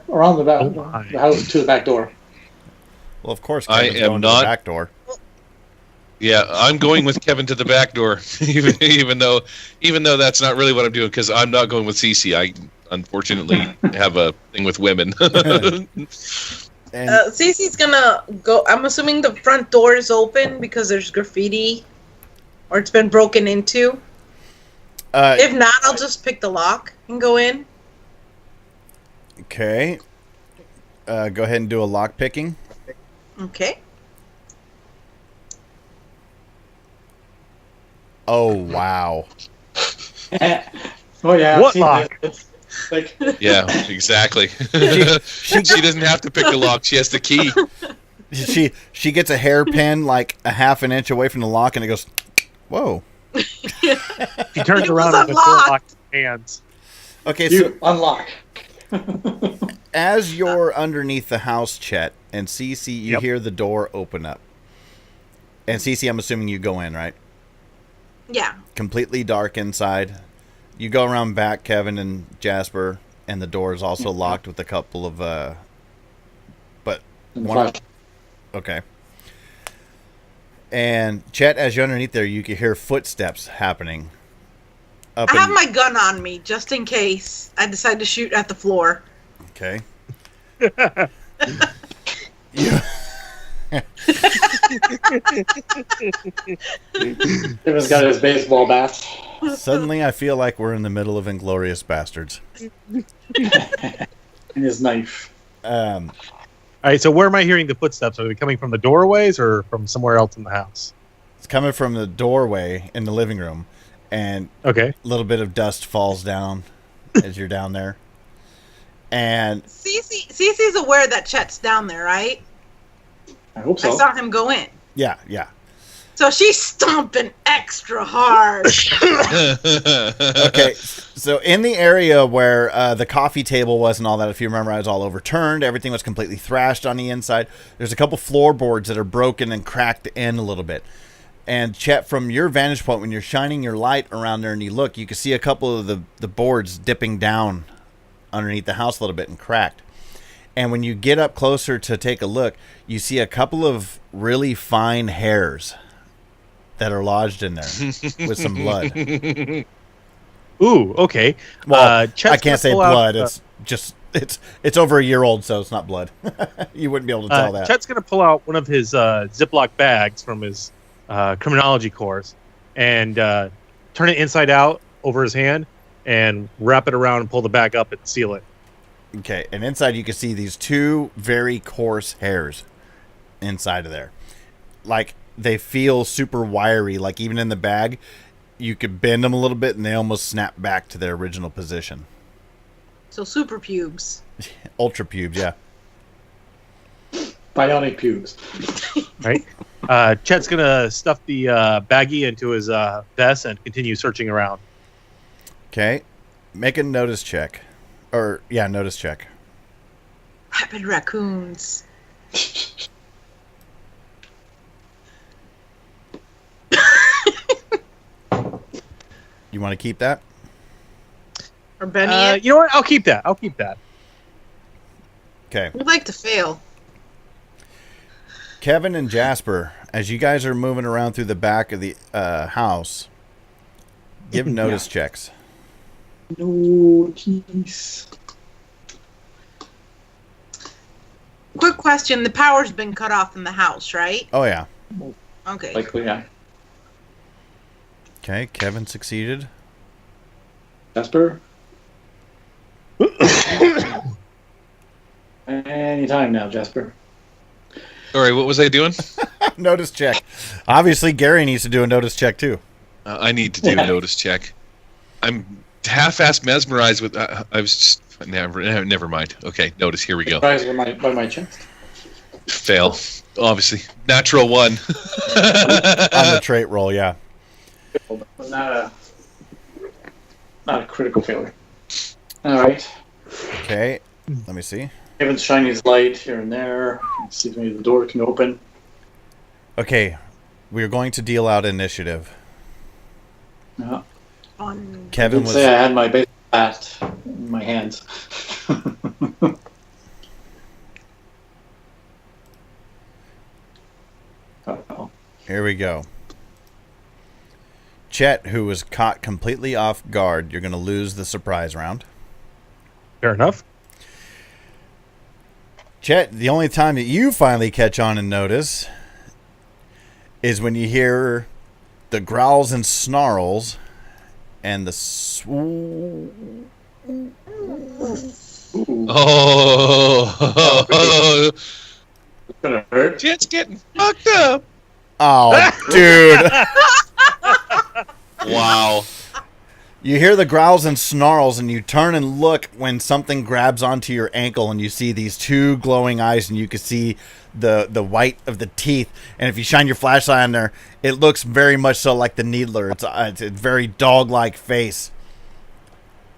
around the house to the back door. Well, of course, I Kevin's am going to not- the back door. Yeah, I'm going with Kevin to the back door, even though that's not really what I'm doing, because I'm not going with Cece. I unfortunately have a thing with women. And Cece's gonna go. I'm assuming the front door is open because there's graffiti, or it's been broken into. If not, I'll just pick the lock and go in. okay. Go ahead and do a lock picking. Okay. Oh, wow. Oh yeah. What see, lock? It's like Yeah, exactly. She doesn't have to pick the lock; she has the key. She gets a hairpin like a half an inch away from the lock, and it goes, whoa. She turns It around was and the door unlocked. locks hands. Okay, so you unlock. as you're underneath the house, Chet, and Cece, you Yep. hear the door open up. And Cece, I'm assuming you go in, right? Yeah. Completely dark inside. You go around back, Kevin and Jasper, and the door is also locked with a couple of but one. Okay. And Chet, as you're underneath there, you can hear footsteps happening. Up I have in- my gun on me just in case I decide to shoot at the floor. Okay. You- Kevin's got his baseball bat. Suddenly, I feel like we're in the middle of Inglourious Bastards. And his knife. All right, so where am I hearing the footsteps? Are they coming from the doorways or from somewhere else in the house? It's coming from the doorway in the living room, and Okay. a little bit of dust falls down as you're down there. And Cece's aware that Chet's down there, right? I hope so. I saw him go in. yeah. So she's stomping extra hard. Okay, so in the area where the coffee table was and all that, if you remember, I was all overturned. Everything was completely thrashed on the inside. There's a couple floorboards that are broken and cracked in a little bit. And Chet, from your vantage point, when you're shining your light around there and you look, you can see a couple of the boards dipping down underneath the house a little bit and cracked. And when you get up closer to take a look, you see a couple of really fine hairs that are lodged in there with some blood. Ooh, okay. Well, Chet's I can't gonna say pull out, blood. It's just it's over a year old, so it's not blood. You wouldn't be able to tell that. Chet's going to pull out one of his Ziploc bags from his criminology course and turn it inside out over his hand and wrap it around and pull the bag up and seal it. Okay, and inside you can see these two very coarse hairs inside of there. Like, they feel super wiry. Like, even in the bag, you could bend them a little bit and they almost snap back to their original position. So super pubes. Ultra pubes, yeah. Bionic pubes. Right? Chet's going to stuff the baggie into his vest and continue searching around. Okay, make a notice check. Notice check. Rabid raccoons. You want to keep that? Or Benny it. You know what? I'll keep that. Okay. We'd like to fail. Kevin and Jasper, as you guys are moving around through the back of the house, give notice checks. Notice. Quick question. The power's been cut off in the house, right? Oh, yeah. Okay. Likely, yeah. Okay, Kevin succeeded. Jasper? Anytime now, Jasper. Sorry, what was I doing? Notice check. Obviously, Gary needs to do a notice check too. I need to do a notice check. I'm half-assed mesmerized with. I was just never mind. Okay, notice. Here we go. Surprised by my chest. Fail. Obviously, natural 1. On the trait roll, yeah. Not a critical failure. All right. Okay, let me see. Kevin's shining his light here and there. Let's see if maybe the door can open. Okay, we are going to deal out initiative. Yeah. Kevin I did was. say I had my baseball bat in my hands. Uh-oh. Here we go. Chet, who was caught completely off guard, you're going to lose the surprise round. Fair enough. Chet, the only time that you finally catch on and notice is when you hear the growls and snarls and the Oh. It's gonna hurt. Jet's getting fucked up. Oh, dude. Wow. You hear the growls and snarls, and you turn and look when something grabs onto your ankle, and you see these two glowing eyes, and you can see the white of the teeth. And if you shine your flashlight on there, it looks very much so like the Needler. It's a very dog-like face,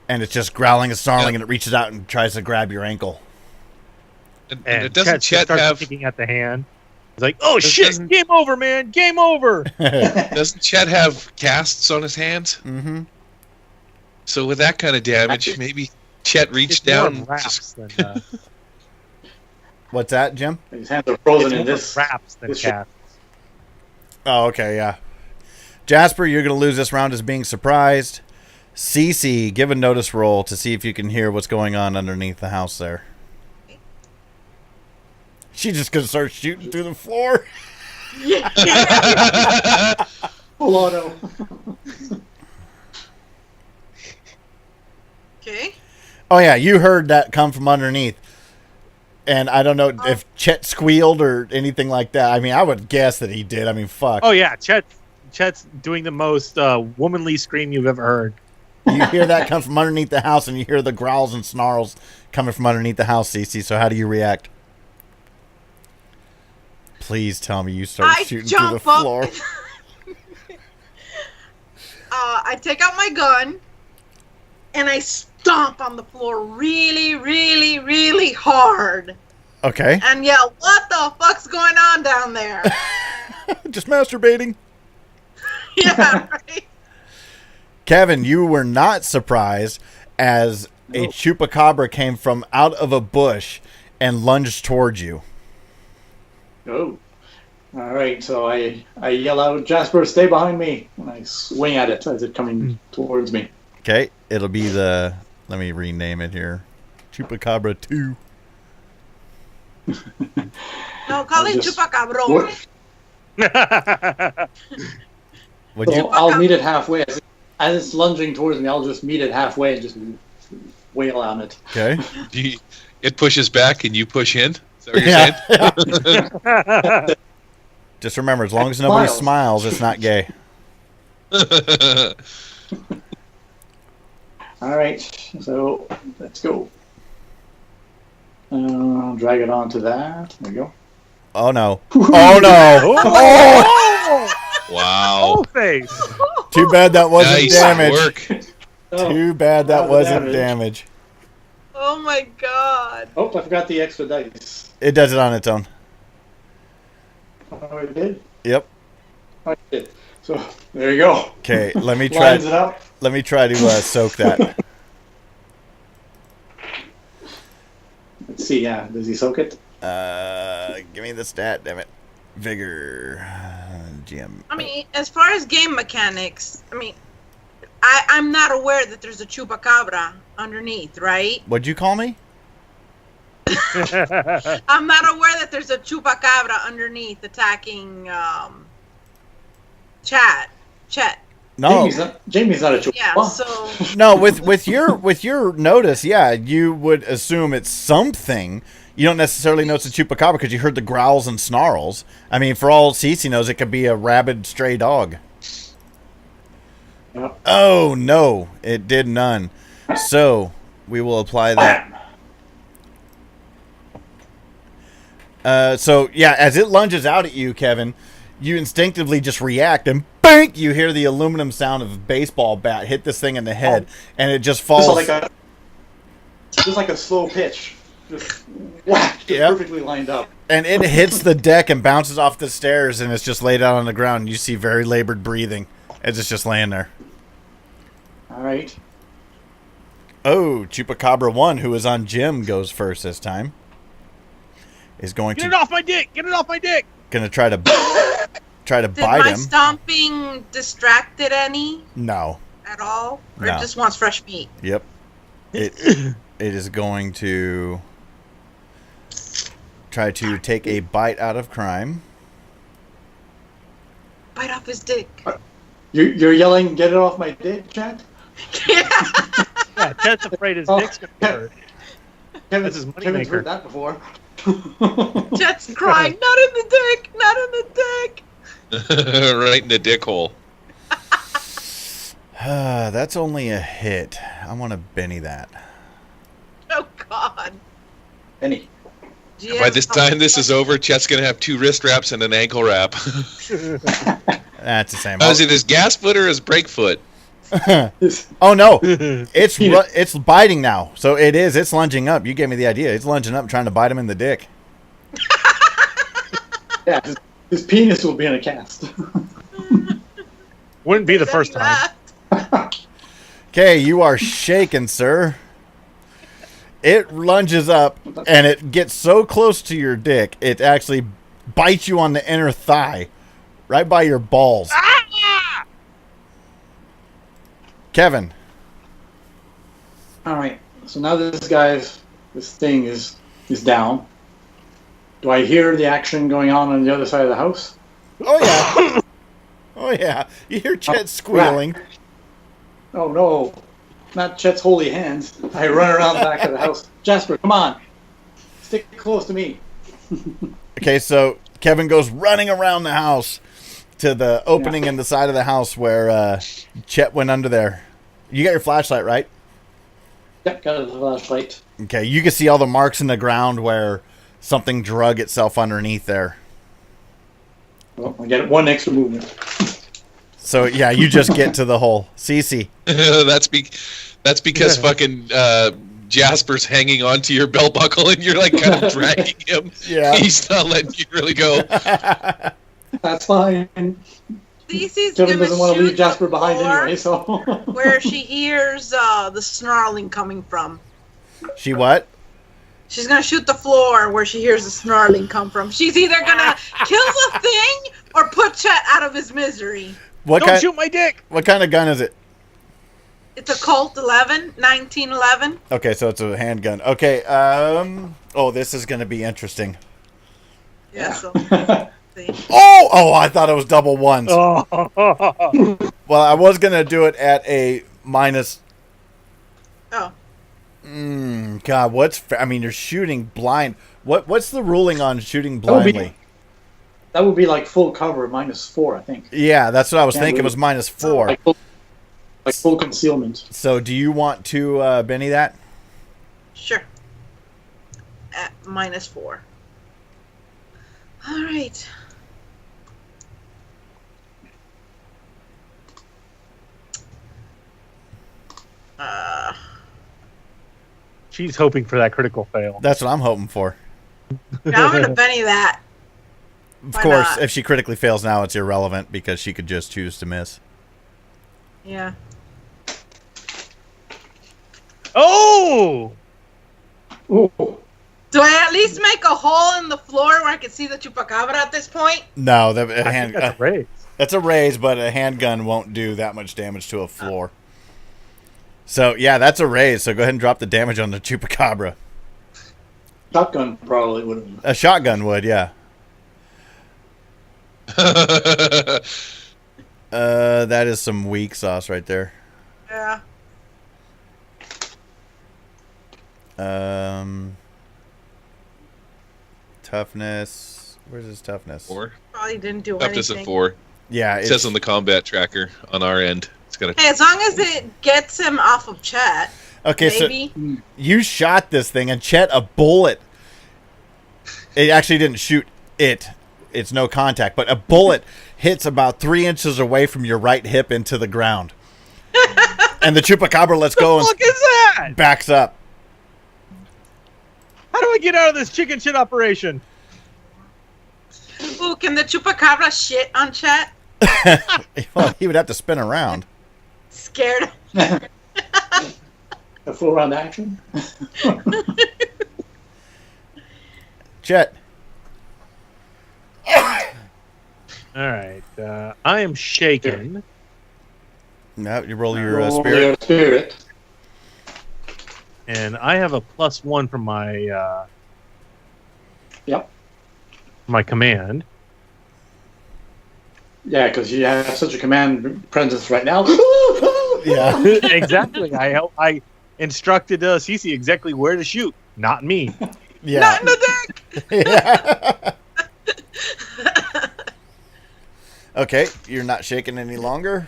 and it's just growling and snarling, and it reaches out and tries to grab your ankle. And doesn't Chet starts have? picking at the hand. He's like, "Oh shit! Game over, man! Game over!" Doesn't Chet have casts on his hands? Mm-hmm. So with that kind of damage, maybe Chet reached down. And just... than, What's that, Jim? His hands are frozen in it's this. more wraps than this casts. Oh, okay, yeah. Jasper, you're going to lose this round as being surprised. Cece, give a notice roll to see if you can hear what's going on underneath the house there. She's just going to start shooting through the floor. Full auto. Okay. Oh, yeah, you heard that come from underneath. And I don't know if Chet squealed or anything like that. I mean, I would guess that he did. I mean, fuck. Oh yeah, Chet's doing the most womanly scream you've ever heard. You hear that come from underneath the house, and you hear the growls and snarls coming from underneath the house, Cece. So how do you react? Please tell me you start shooting through the floor. I take out my gun, and I stomp on the floor really, really, really hard. Okay. And yell, "What the fuck's going on down there?" Just masturbating. Yeah, right. Kevin, you were not surprised as a chupacabra came from out of a bush and lunged towards you. Oh. All right, so I yell out, "Jasper, stay behind me!" And I swing at it as it's coming towards me. Okay, it'll be the... Let me rename it here. Chupacabra 2. No, call it Chupacabro. So I'll meet it halfway. As it's lunging towards me, I'll just meet it halfway and just wail on it. Okay. It pushes back and you push in? Is that what you're saying? Just remember, as long as nobody smiles, it's not gay. All right, so let's go. I'll drag it onto that. There we go. Oh, no. Oh, no. Oh! Wow. Face. Too bad that wasn't Nice damage. work. Too bad that wasn't damage. Oh my god. Oh, I forgot the extra dice. It does it on its own. Oh, it did? Yep. Oh, it did. So, there you go. Okay, let me try. Lines it up. Let me try to soak that. Let's see, yeah. Does he soak it? Give me the stat, damn it. Vigor. Jim. I mean, as far as game mechanics, I mean, I'm not aware that there's a chupacabra underneath, right? What'd you call me? I'm not aware that there's a chupacabra underneath attacking Chet. No, Jamie's not a Chupa. Yeah, so no. With your notice, yeah, you would assume it's something. You don't necessarily know it's a chupacabra because you heard the growls and snarls. I mean, for all Cece knows, it could be a rabid stray dog. Yep. Oh no, it did none. So we will apply that. So yeah, as it lunges out at you, Kevin, you instinctively just react and bang! You hear the aluminum sound of a baseball bat hit this thing in the head, and it just falls. Just like a slow pitch, just whack, just perfectly lined up. And it hits the deck and bounces off the stairs, and it's just laid out on the ground. And you see very labored breathing as it's just laying there. All right. Oh, Chupacabra 1, who is on Jim, goes first this time. Is going Get it off my dick! Get it off my dick! Gonna try to did bite my him. stomping distracted any No. at all? Or No. it just wants fresh meat? Yep. It is going to try to take a bite out of crime. Bite off his dick. You're yelling, "Get it off my dick, Chad"? Yeah, Ted's afraid his dick's gonna hurt. Kevin's his moneymaker. heard that before. Jet's crying, not in the dick, not in the dick. Right in the dick hole. That's only a hit. I want to Benny that. Oh God. Benny. By this time this is over, Chet's going to have 2 wrist wraps and an ankle wrap. That's the same. Is it his gas foot or his brake foot? Oh no, it's biting now. So it's lunging up. You gave me the idea. It's lunging up, trying to bite him in the dick. Yeah, his penis will be in a cast. Wouldn't be the first time. Okay, you are shaken, sir. It lunges up and it gets so close to your dick, it actually bites you on the inner thigh, right by your balls. Kevin. All right. So now this thing is down. Do I hear the action going on the other side of the house? Oh yeah. Oh yeah. You hear Chet squealing. Right. Oh no. Not Chet's holy hands. I run around the back of the house. Jasper, come on. Stick close to me. Okay, so Kevin goes running around the house to the opening in the side of the house where Chet went under there. You got your flashlight, right? Yep, got a flashlight. Okay, you can see all the marks in the ground where something drug itself underneath there. Well, I get one extra movement. So, yeah, you just get to the hole. Cece. That's because fucking Jasper's hanging onto your belt buckle and you're like kind of dragging him. Yeah. He's not letting you really go. That's fine. Cece's Kevin gonna doesn't want to shoot leave Jasper the behind floor anyway, so. where she hears the snarling coming from. She what? She's gonna shoot the floor where she hears the snarling come from. She's either gonna kill the thing or put Chet out of his misery. Don't shoot my dick! What kind of gun is it? It's a Colt 1911. Okay, so it's a handgun. Okay, oh, this is going to be interesting. Yeah, so. See. Oh, I thought it was double ones. Oh. Well, I was going to do it at a minus. Oh. God, you're shooting blind. What's the ruling on shooting blindly? That would be like full cover, -4, I think. Yeah, that's what I was thinking. It was -4. Like full concealment. So do you want to Benny that? Sure. At -4. All right. She's hoping for that critical fail. That's what I'm hoping for. Now I'm gonna Benny that. Of Why course, not? if she critically fails now, it's irrelevant because she could just choose to miss. Yeah. Oh! Ooh. Do I at least make a hole in the floor where I can see the chupacabra at this point? No, I think that's a raise. That's a raise, but a handgun won't do that much damage to a floor. So, yeah, that's a raise. So go ahead and drop the damage on the chupacabra. Shotgun probably would have. A shotgun would, yeah. That is some weak sauce right there. Yeah. Toughness. Where's his toughness? 4. Probably didn't do Toughness anything. of 4. Yeah, It says on the combat tracker on our end. It's got Hey, as long as it gets him off of Chet, okay. maybe. So you shot this thing, and Chet, a bullet. It actually didn't shoot it. It's no contact, but a bullet hits about 3 inches away from your right hip into the ground, and the Chupacabra lets go What the fuck is that? and backs up. How do I get out of this chicken shit operation? Ooh, can the Chupacabra shit on Chet? Well, he would have to spin around. Scared. A full round action. Chet. All right. I am shaken. No, you roll your Roll spirit. your spirit. And I have a +1 from my Yep. my command. Yeah, because you have such a command presence right now. Yeah. Exactly. I instructed Cece exactly where to shoot, not me. Yeah. Not in the dick. Yeah. Okay, you're not shaking any longer.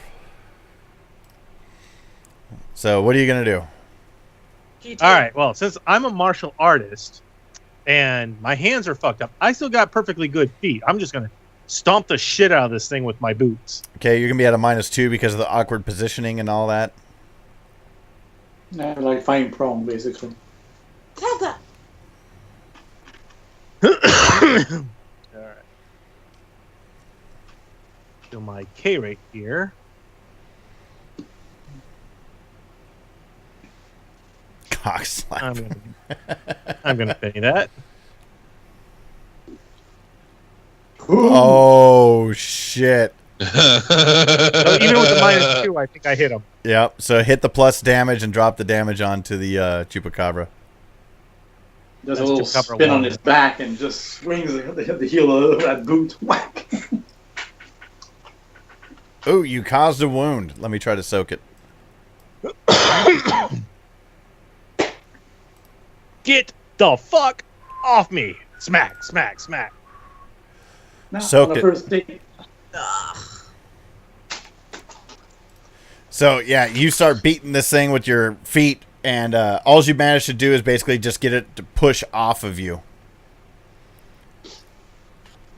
So what are you gonna do? GT. All right. Well, since I'm a martial artist and my hands are fucked up, I still got perfectly good feet. I'm just gonna stomp the shit out of this thing with my boots. Okay, you're gonna be at a -2 because of the awkward positioning and all that. Yeah, like fine prone, basically. Zelda. All right. Do my K rate here. Cock slap. I'm gonna pay that. Oh shit. So even with the -2, I think I hit him. Yep. So hit the plus damage and drop the damage onto the Chupacabra. Does a That's little to cover spin on one. his back and just swings the heel of that boot. Whack. Oh, you caused a wound. Let me try to soak it. Get the fuck off me! Smack, smack, smack. Now, Soaked on the it. first date. Ugh. So yeah, you start beating this thing with your feet, and all you manage to do is basically just get it to push off of you.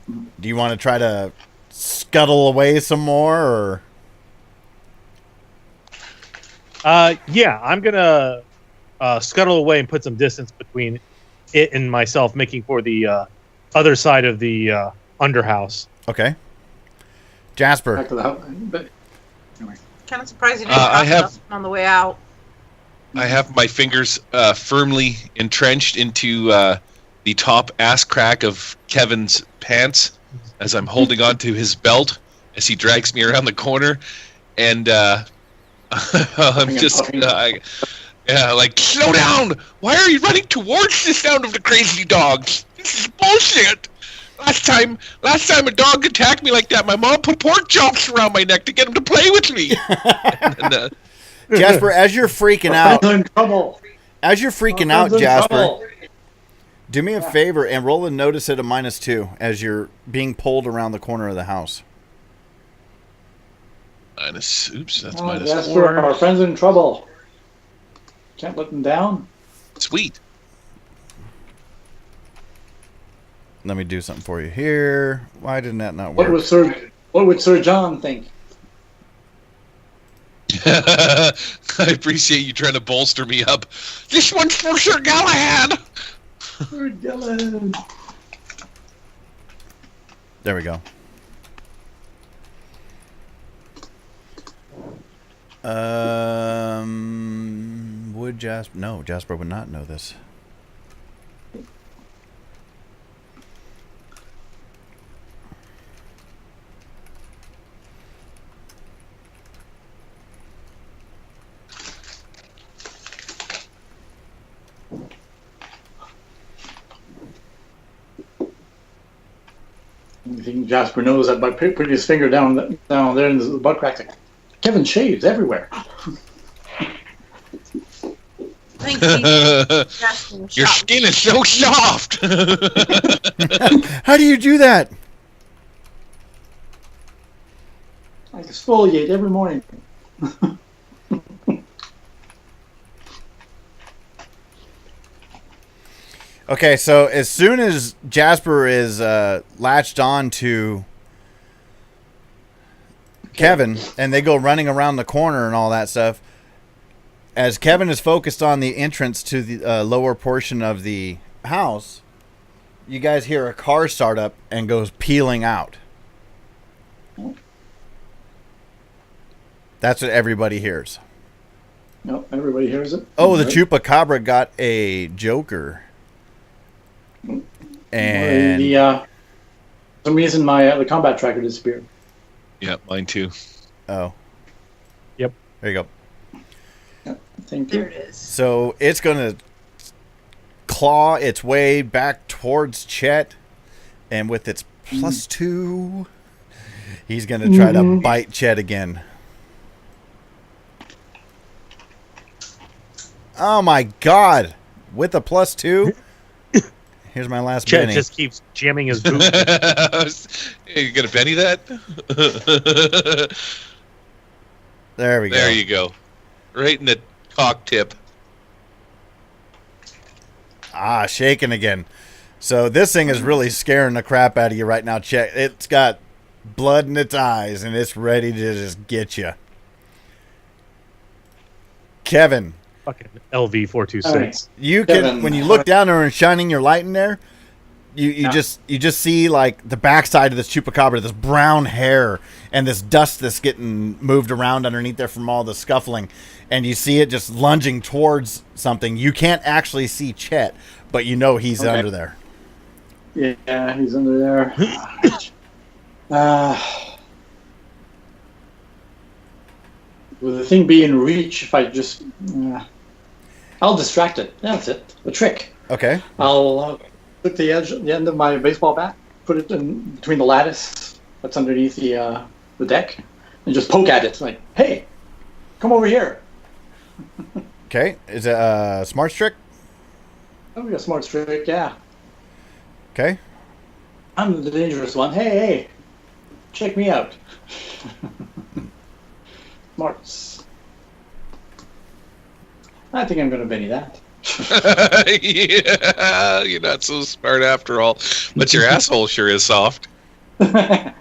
Do you want to try to scuttle away some more, or? Yeah, I'm gonna scuttle away and put some distance between it and myself, making for the other side of the underhouse. Okay. Jasper. Back to the house. But anyway. Kind of surprised you didn't I cough have- enough on the way out. I have my fingers firmly entrenched into the top ass crack of Kevin's pants as I'm holding on to his belt as he drags me around the corner, and I'm just like, slow down! Why are you running towards the sound of the crazy dogs? This is bullshit. Last time a dog attacked me like that, my mom put pork chops around my neck to get him to play with me. And, Jasper, as you're freaking out, I'm in trouble. as you're freaking out, Jasper, do me a favor and roll a notice at a -2 as you're being pulled around the corner of the house. oops, that's Oh, minus Jasper, 4. our friend's in trouble. Can't let them down. Sweet. Let me do something for you here. Why didn't that not work? What would Sir John think? I appreciate you trying to bolster me up. This one's for Sir Galahad. Sir Dylan. There we go. Would Jasper? No, Jasper would not know this. I think Jasper knows that by putting his finger down there in the butt crack. Like, Kevin shaves everywhere. Thank you. Your skin is so soft. How do you do that? I exfoliate every morning. Okay, so as soon as Jasper is latched on to Kevin and they go running around the corner and all that stuff, as Kevin is focused on the entrance to the lower portion of the house, you guys hear a car start up and goes peeling out. That's what everybody hears. No, everybody hears it. Oh, the Chupa-Cabra got a Joker. And for some reason the combat tracker disappeared. Yeah, mine too. Oh. Yep. There you go. Thank you. There it is. So it's going to claw its way back towards Chet, and with its +2, he's going to try to bite Chet again. Oh my God! With a +2, here's my last Chet penny. just keeps jamming his boot. Hey, you gonna Benny that? There we go. There you go. Right in the cock tip. Ah, shaking again. So this thing is really scaring the crap out of you right now, Chet. It's got blood in its eyes, and it's ready to just get you. Kevin. Fucking LV426. You can, Kevin. when you look down there and shining your light in there, you just see like the backside of this Chupacabra, this brown hair and this dust that's getting moved around underneath there from all the scuffling, and you see it just lunging towards something. You can't actually see Chet, but you know he's under there. Yeah, he's under there. With the thing being reach, if I just... I'll distract it. That's it. The trick. Okay. I'll put the end of my baseball bat, put it in between the lattice that's underneath the deck, and just poke at it. Like, hey, come over here. Okay. Is it a smart trick? Oh, a smart trick, yeah. Okay. I'm the dangerous one. Hey, check me out. Smarts. I think I'm going to Benny that. Yeah, you're not so smart after all. But your asshole sure is soft. Now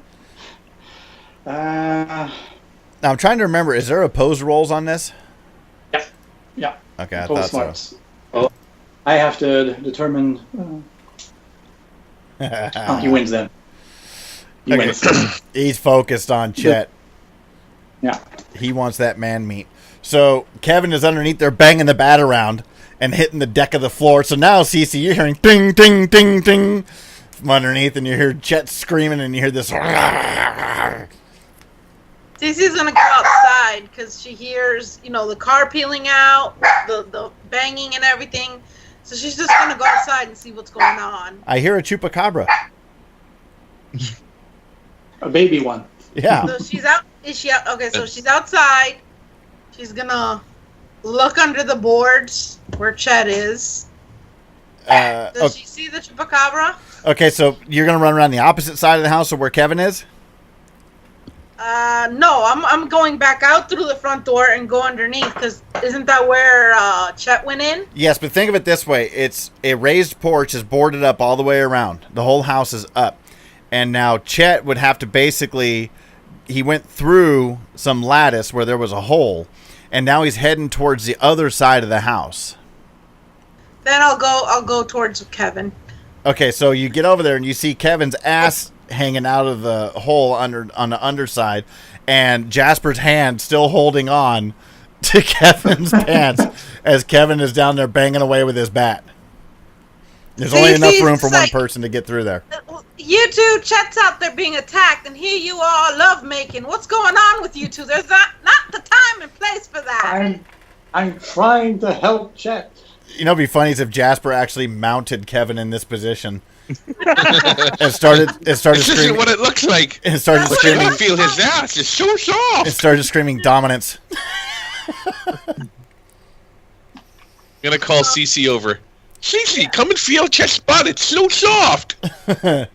I'm trying to remember. Is there opposed rolls on this? Yeah. Okay, I Total thought smarts. Oh, I have to determine. He wins then. He Okay. wins. He's focused on Chet. Yeah. He wants that man meat. So Kevin is underneath there banging the bat around and hitting the deck of the floor. So now, Cece, you're hearing ding, ding, ding, ding from underneath, and you hear Chet screaming, and you hear this. Cece's gonna go outside because she hears, the car peeling out, the banging and everything. So she's just gonna go outside and see what's going on. I hear a Chupacabra. A baby one. Yeah. So she's out. Is she out? Okay, so she's outside. She's gonna look under the boards where Chet is. Does she see the Chupacabra? Okay, so you're gonna run around the opposite side of the house of where Kevin is? No, I'm going back out through the front door and go underneath because isn't that where Chet went in? Yes, but think of it this way: it's a raised porch, is boarded up all the way around. The whole house is up, and now Chet would have to basically. He went through some lattice where there was a hole, and now he's heading towards the other side of the house. Then I'll go towards Kevin. Okay, so you get over there and you see Kevin's ass hanging out of the hole on the underside, and Jasper's hand still holding on to Kevin's pants as Kevin is down there banging away with his bat. There's only enough room for one person to get through there. You two, Chet's out there being attacked, and here you are love making. What's going on with you two? There's not the time and place for that. I'm trying to help Chet. You know, it'd be funny is if Jasper actually mounted Kevin in this position and started This screaming. isn't what it looks like. And started Look at screaming. me feel his ass. It's so soft. And started screaming dominance. I'm gonna call Cece over. Cece, come and feel Chet's butt. It's so soft. Yeah,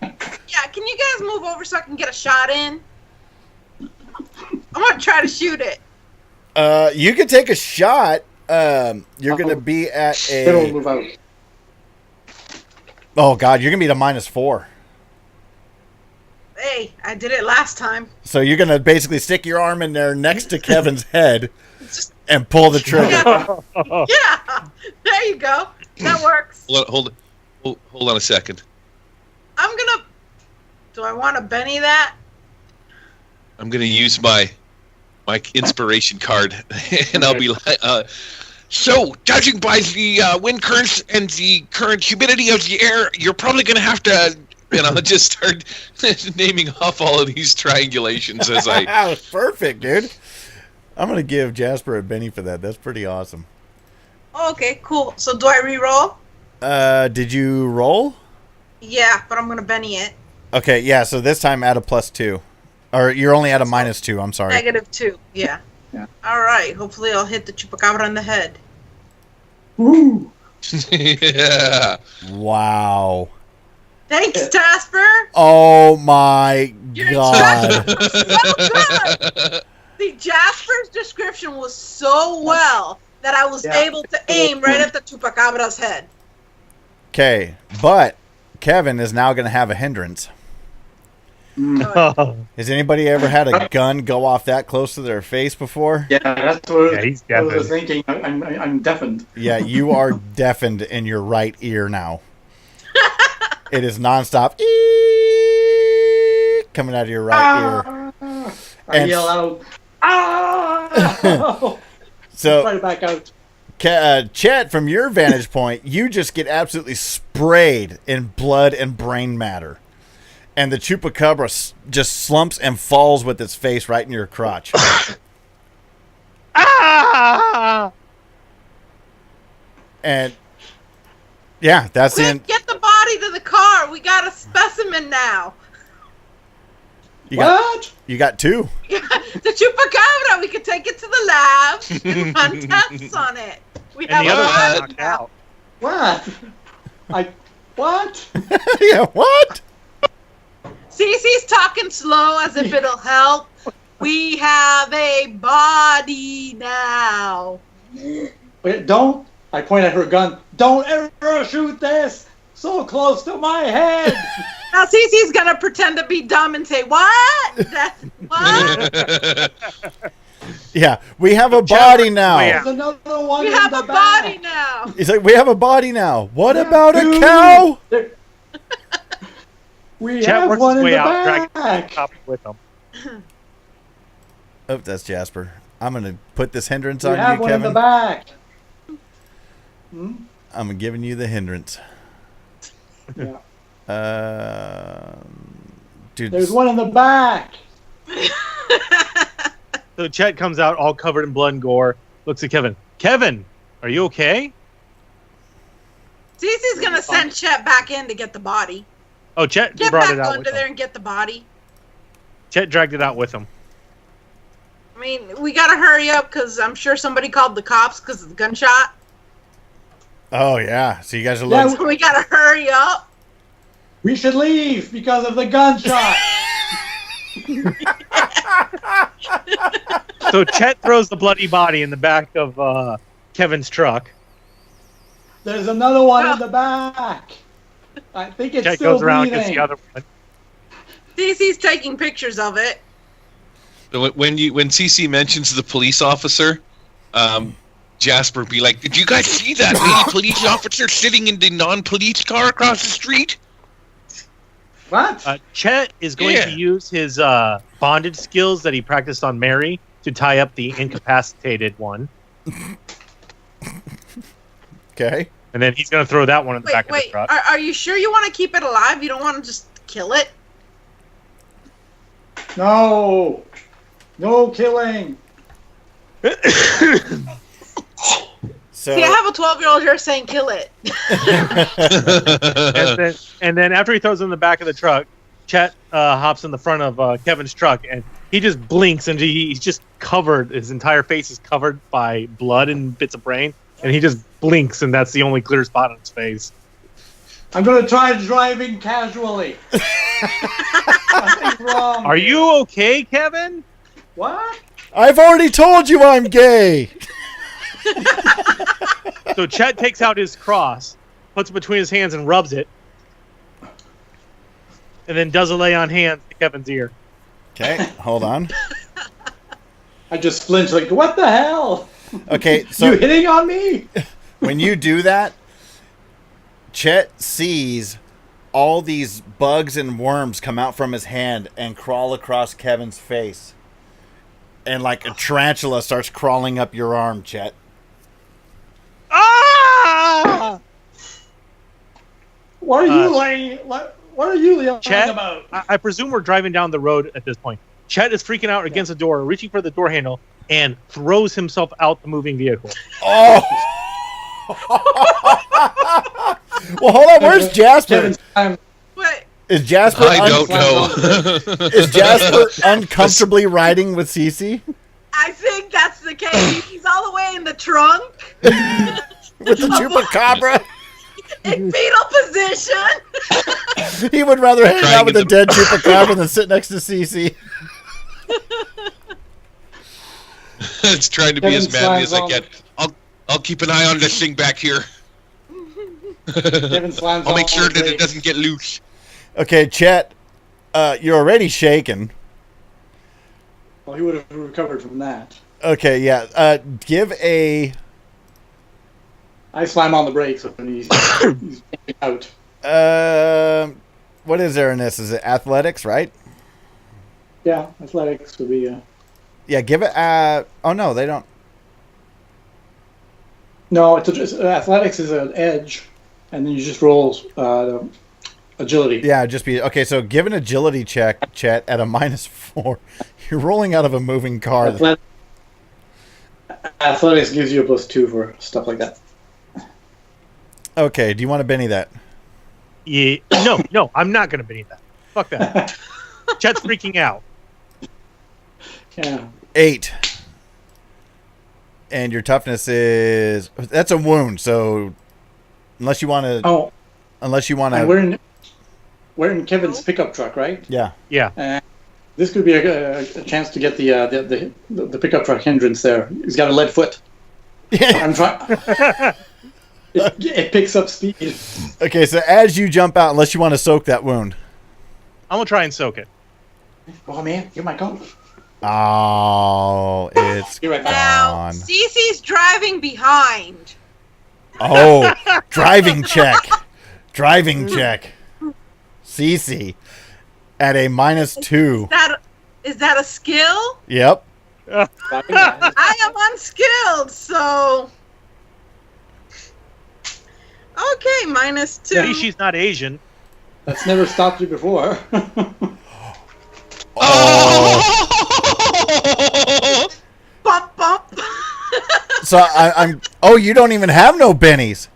can you guys move over so I can get a shot in? I want to try to shoot it. You can take a shot. You're gonna be at It'll a. move out. Oh God, you're gonna be at a -4. Hey, I did it last time. So you're gonna basically stick your arm in there next to Kevin's head and pull the trigger. Yeah, there you go. That works. Hold on a second. I'm gonna. Do I want to Benny that? I'm gonna use my inspiration card, and I'll be like, so, judging by the wind currents and the current humidity of the air, you're probably gonna have to, and I'll just start naming off all of these triangulations as I. That was perfect, dude. I'm gonna give Jasper a Benny for that. That's pretty awesome. Okay, cool. So do I re-roll? Did you roll? Yeah, but I'm gonna Benny it. Okay, yeah. So this time add a +2, or you're only at a -2. I'm sorry. -2. Yeah. Yeah. All right. Hopefully, I'll hit the chupacabra in the head. Woo! Yeah. Wow. Thanks, Jasper. Oh my Your God. instructions were so good. The Jasper's description was so well that I was able to aim right at the chupacabra's head. Okay, but Kevin is now going to have a hindrance. Has anybody ever had a gun go off that close to their face before? Yeah, that's what he's I was deafened. thinking. I'm deafened. Yeah, you are deafened in your right ear now. It is nonstop coming out of your right ear. I And yell out. Ah! So, Right back out. Chet, from your vantage point, you just get absolutely sprayed in blood and brain matter. And the chupacabra just slumps and falls with its face right in your crotch. Ah! And yeah, that's the end. Get the body to the car. We got a specimen now. You got 2. The chupacabra. We can take it to the lab and run tests on it. We And the have other a one body knocked now. out. What? What? Yeah, what? Cece's talking slow as if it'll help. We have a body now. Wait, don't. I point at her gun. Don't ever shoot this. So close to my head. Now Cece's gonna pretend to be dumb and say, "What? What? Yeah, we have a body now. There's another one We in have the a back. body now." He's like, we have a body now. What about a Dude. cow? We Chet have works one his in way the out, dragging back. the top with him. Oh, that's Jasper. I'm going to put this hindrance We on have you, one in the Kevin. back. I'm giving you the hindrance. Yeah. Dude, There's one in the back. So Chet comes out all covered in blood and gore, looks at Kevin. Kevin, are you okay? Cece's gonna send Chet back in to get the body. Oh, Chet Get brought back it out under with there him. and get the body. Chet dragged it out with him. I mean, we gotta hurry up because I'm sure somebody called the cops because of the gunshot. oh, yeah. So you guys are Yeah, looking. So we gotta hurry up. We should leave because of the gunshot. So Chet throws the bloody body in the back of Kevin's truck. There's another one in the back. I think it's Chet still goes around and gets breathing. the other one. Cece's taking pictures of it. When CC mentions the police officer, Jasper be like, "Did you guys see that lady police officer sitting in the non-police car across the street?" What? Chet is going Yeah. to use his bondage skills that he practiced on Mary to tie up the incapacitated one. Okay. And then he's going to throw that one in the back of the Wait, truck. are you sure you want to keep it alive? You don't want to just kill it? No. No killing. So, See, I have a 12-year-old here saying kill it. and then after he throws it in the back of the truck, Chet hops in the front of Kevin's truck, and he just blinks, and he's just covered. His entire face is covered by blood and bits of brain, and he just blinks, and that's the only clear spot on his face. I'm going to try driving casually. Nothing's wrong. Are you okay, Kevin? What? I've already told you I'm gay. So Chet takes out his cross, puts it between his hands, and rubs it, and then does a lay on hands to Kevin's ear. Okay, hold on. I just flinch like, what the hell? Okay, so You hitting on me? when you do that, Chet sees all these bugs and worms come out from his hand and crawl across Kevin's face. And like a tarantula starts crawling up your arm, Chet. Ah! What are you laying? What are you yelling Chet, about? I presume we're driving down the road at this point. Chet is freaking out against the door, reaching for the door handle, and throws himself out the moving vehicle. Oh! Well, hold on. Where's Jasper? Kevin's time. What? Is Jasper? I don't know. Is Jasper uncomfortably riding with Cece? I think that's the case. He's all the way in the trunk. With the Chupacabra? In fetal position. He would rather hang Trying out with to- the dead Chupacabra than sit next to Cece. It's trying to be as Kevin's manly as I slimes can. I'll keep an eye on this thing back here. Kevin slams I'll make on sure the that it brakes. doesn't get loose. Okay, Chet, you're already shaken. Well, he would have recovered from that. Okay, yeah. Give a... I slam on the brakes when he's out. what is there in this? Is it athletics, right? Yeah, athletics would be. Yeah, give it... oh, no, they don't... No, athletics is an edge, and then you just roll agility. Yeah, just be... Okay, so give an agility check, Chet, at a -4. You're rolling out of a moving car. Athletics gives you a +2 for stuff like that. Okay, do you want to Benny that? Yeah, no, I'm not going to Benny that. Fuck that. Chet's freaking out. Yeah. 8. And your toughness is... That's a wound, so... Unless you want to... Oh, Unless you want and to... we're in Kevin's pickup truck, right? Yeah. Yeah. This could be a chance to get the pickup truck hindrance there. He's got a lead foot. I'm trying. It picks up speed. Okay, so as you jump out, unless you want to soak that wound. I'm going to try and soak it. Oh man, you might go. Oh, it's You're right back. Now, gone. Cece's driving behind. Oh, driving check. Driving check. Cece at a -2. Is that a skill? Yep. I am unskilled, so... Okay, -2. Maybe she's not Asian. That's never stopped you before. Bump, bump. So I'm... Oh, you don't even have no bennies.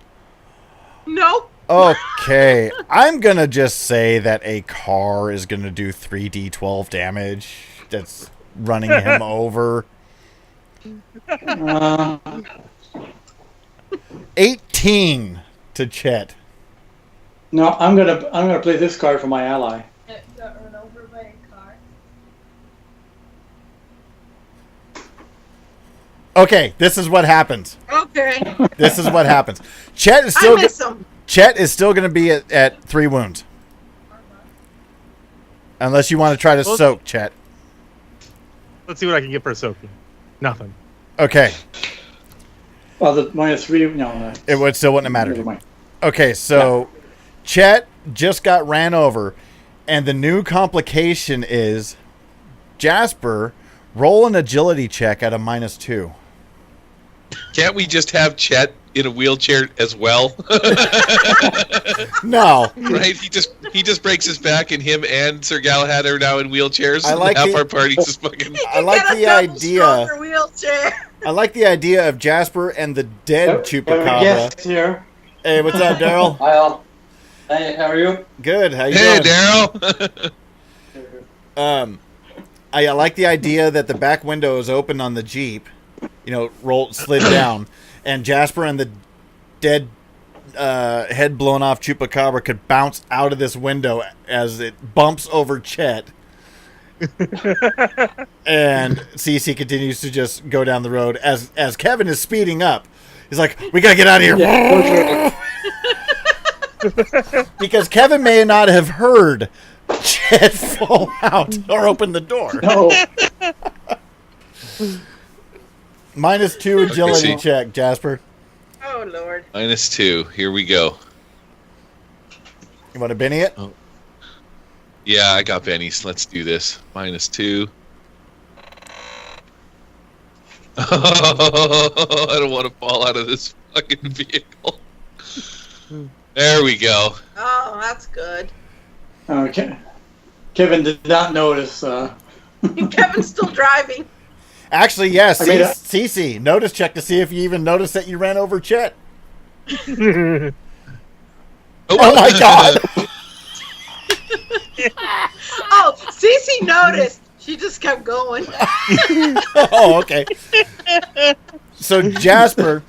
Nope. Okay. I'm going to just say that a car is going to do 3d12 damage. That's running him over. 18 to Chet. No, I'm gonna play this card for my ally. Got run over by a car. Okay, this is what happens. Okay. This is what happens. Chet is I still miss him. Chet is still going to be at 3 wounds. Unless you want to try to soak, Chet. Let's see what I can get for soaking. Nothing. Okay. Well, the -3. No, It would still wouldn't have never mattered. mind. Okay, so Chet just got ran over, and the new complication is Jasper, roll an agility check at a -2. Can't we just have Chet in a wheelchair as well? No. Right? He just breaks his back, and him and Sir Galahad are now in wheelchairs. I like half the- our party's just fucking. I like Get a the double idea. stronger wheelchair. I like the idea of Jasper and the dead Chupacabra. Yes, here. Hey, what's up, Daryl? Hi, all. Hey, how are you? Good. How you Hey, doing? Daryl. I like the idea that the back window is open on the Jeep, slid down, and Jasper and the dead head blown off Chupacabra could bounce out of this window as it bumps over Chet. And Cece continues to just go down the road as Kevin is speeding up. He's like, we gotta get out of here. Yeah, Because Kevin may not have heard Chet fall out or open the door. no. -2 agility Okay, check, Jasper. Oh Lord. -2. Here we go. You want to Benny it? Yeah, I got bennies. Let's do this. -2. I don't want to fall out of this fucking vehicle. There we go. Oh, that's good. Okay. Kevin did not notice. Kevin's still driving. Actually, yes. I made a- Cece, notice check to see if you even noticed that you ran over Chet. Oh my God! Oh, Cece noticed. She just kept going. Oh, okay. So Jasper,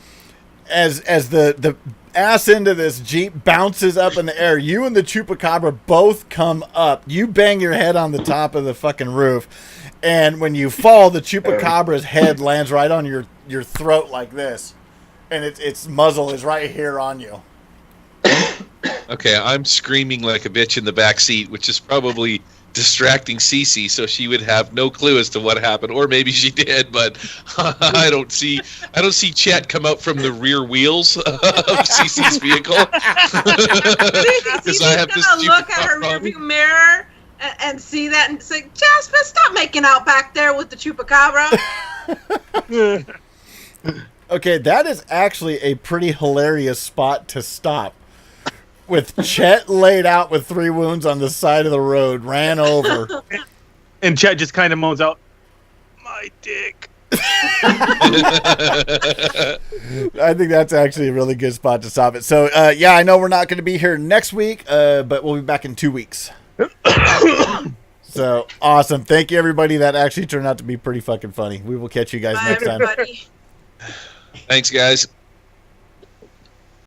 as the ass end of this Jeep bounces up in the air, you and the Chupacabra both come up. You bang your head on the top of the fucking roof, and when you fall, the Chupacabra's head lands right on your throat like this, and its muzzle is right here on you. Okay, I'm screaming like a bitch in the back seat, which is probably distracting Cece, so she would have no clue as to what happened, or maybe she did, but I don't see Chet come out from the rear wheels of Cece's vehicle. Cece's gonna look at her rearview mirror and see that and say, Jasper, stop making out back there with the Chupacabra. Okay, that is actually a pretty hilarious spot to stop. With Chet laid out with 3 wounds on the side of the road, ran over. And Chet just kind of moans out, "My dick." I think that's actually a really good spot to stop it. So, yeah, I know we're not going to be here next week, but we'll be back in 2 weeks. So, awesome. Thank you, everybody. That actually turned out to be pretty fucking funny. We will catch you guys Bye, next time. everybody. Thanks, guys.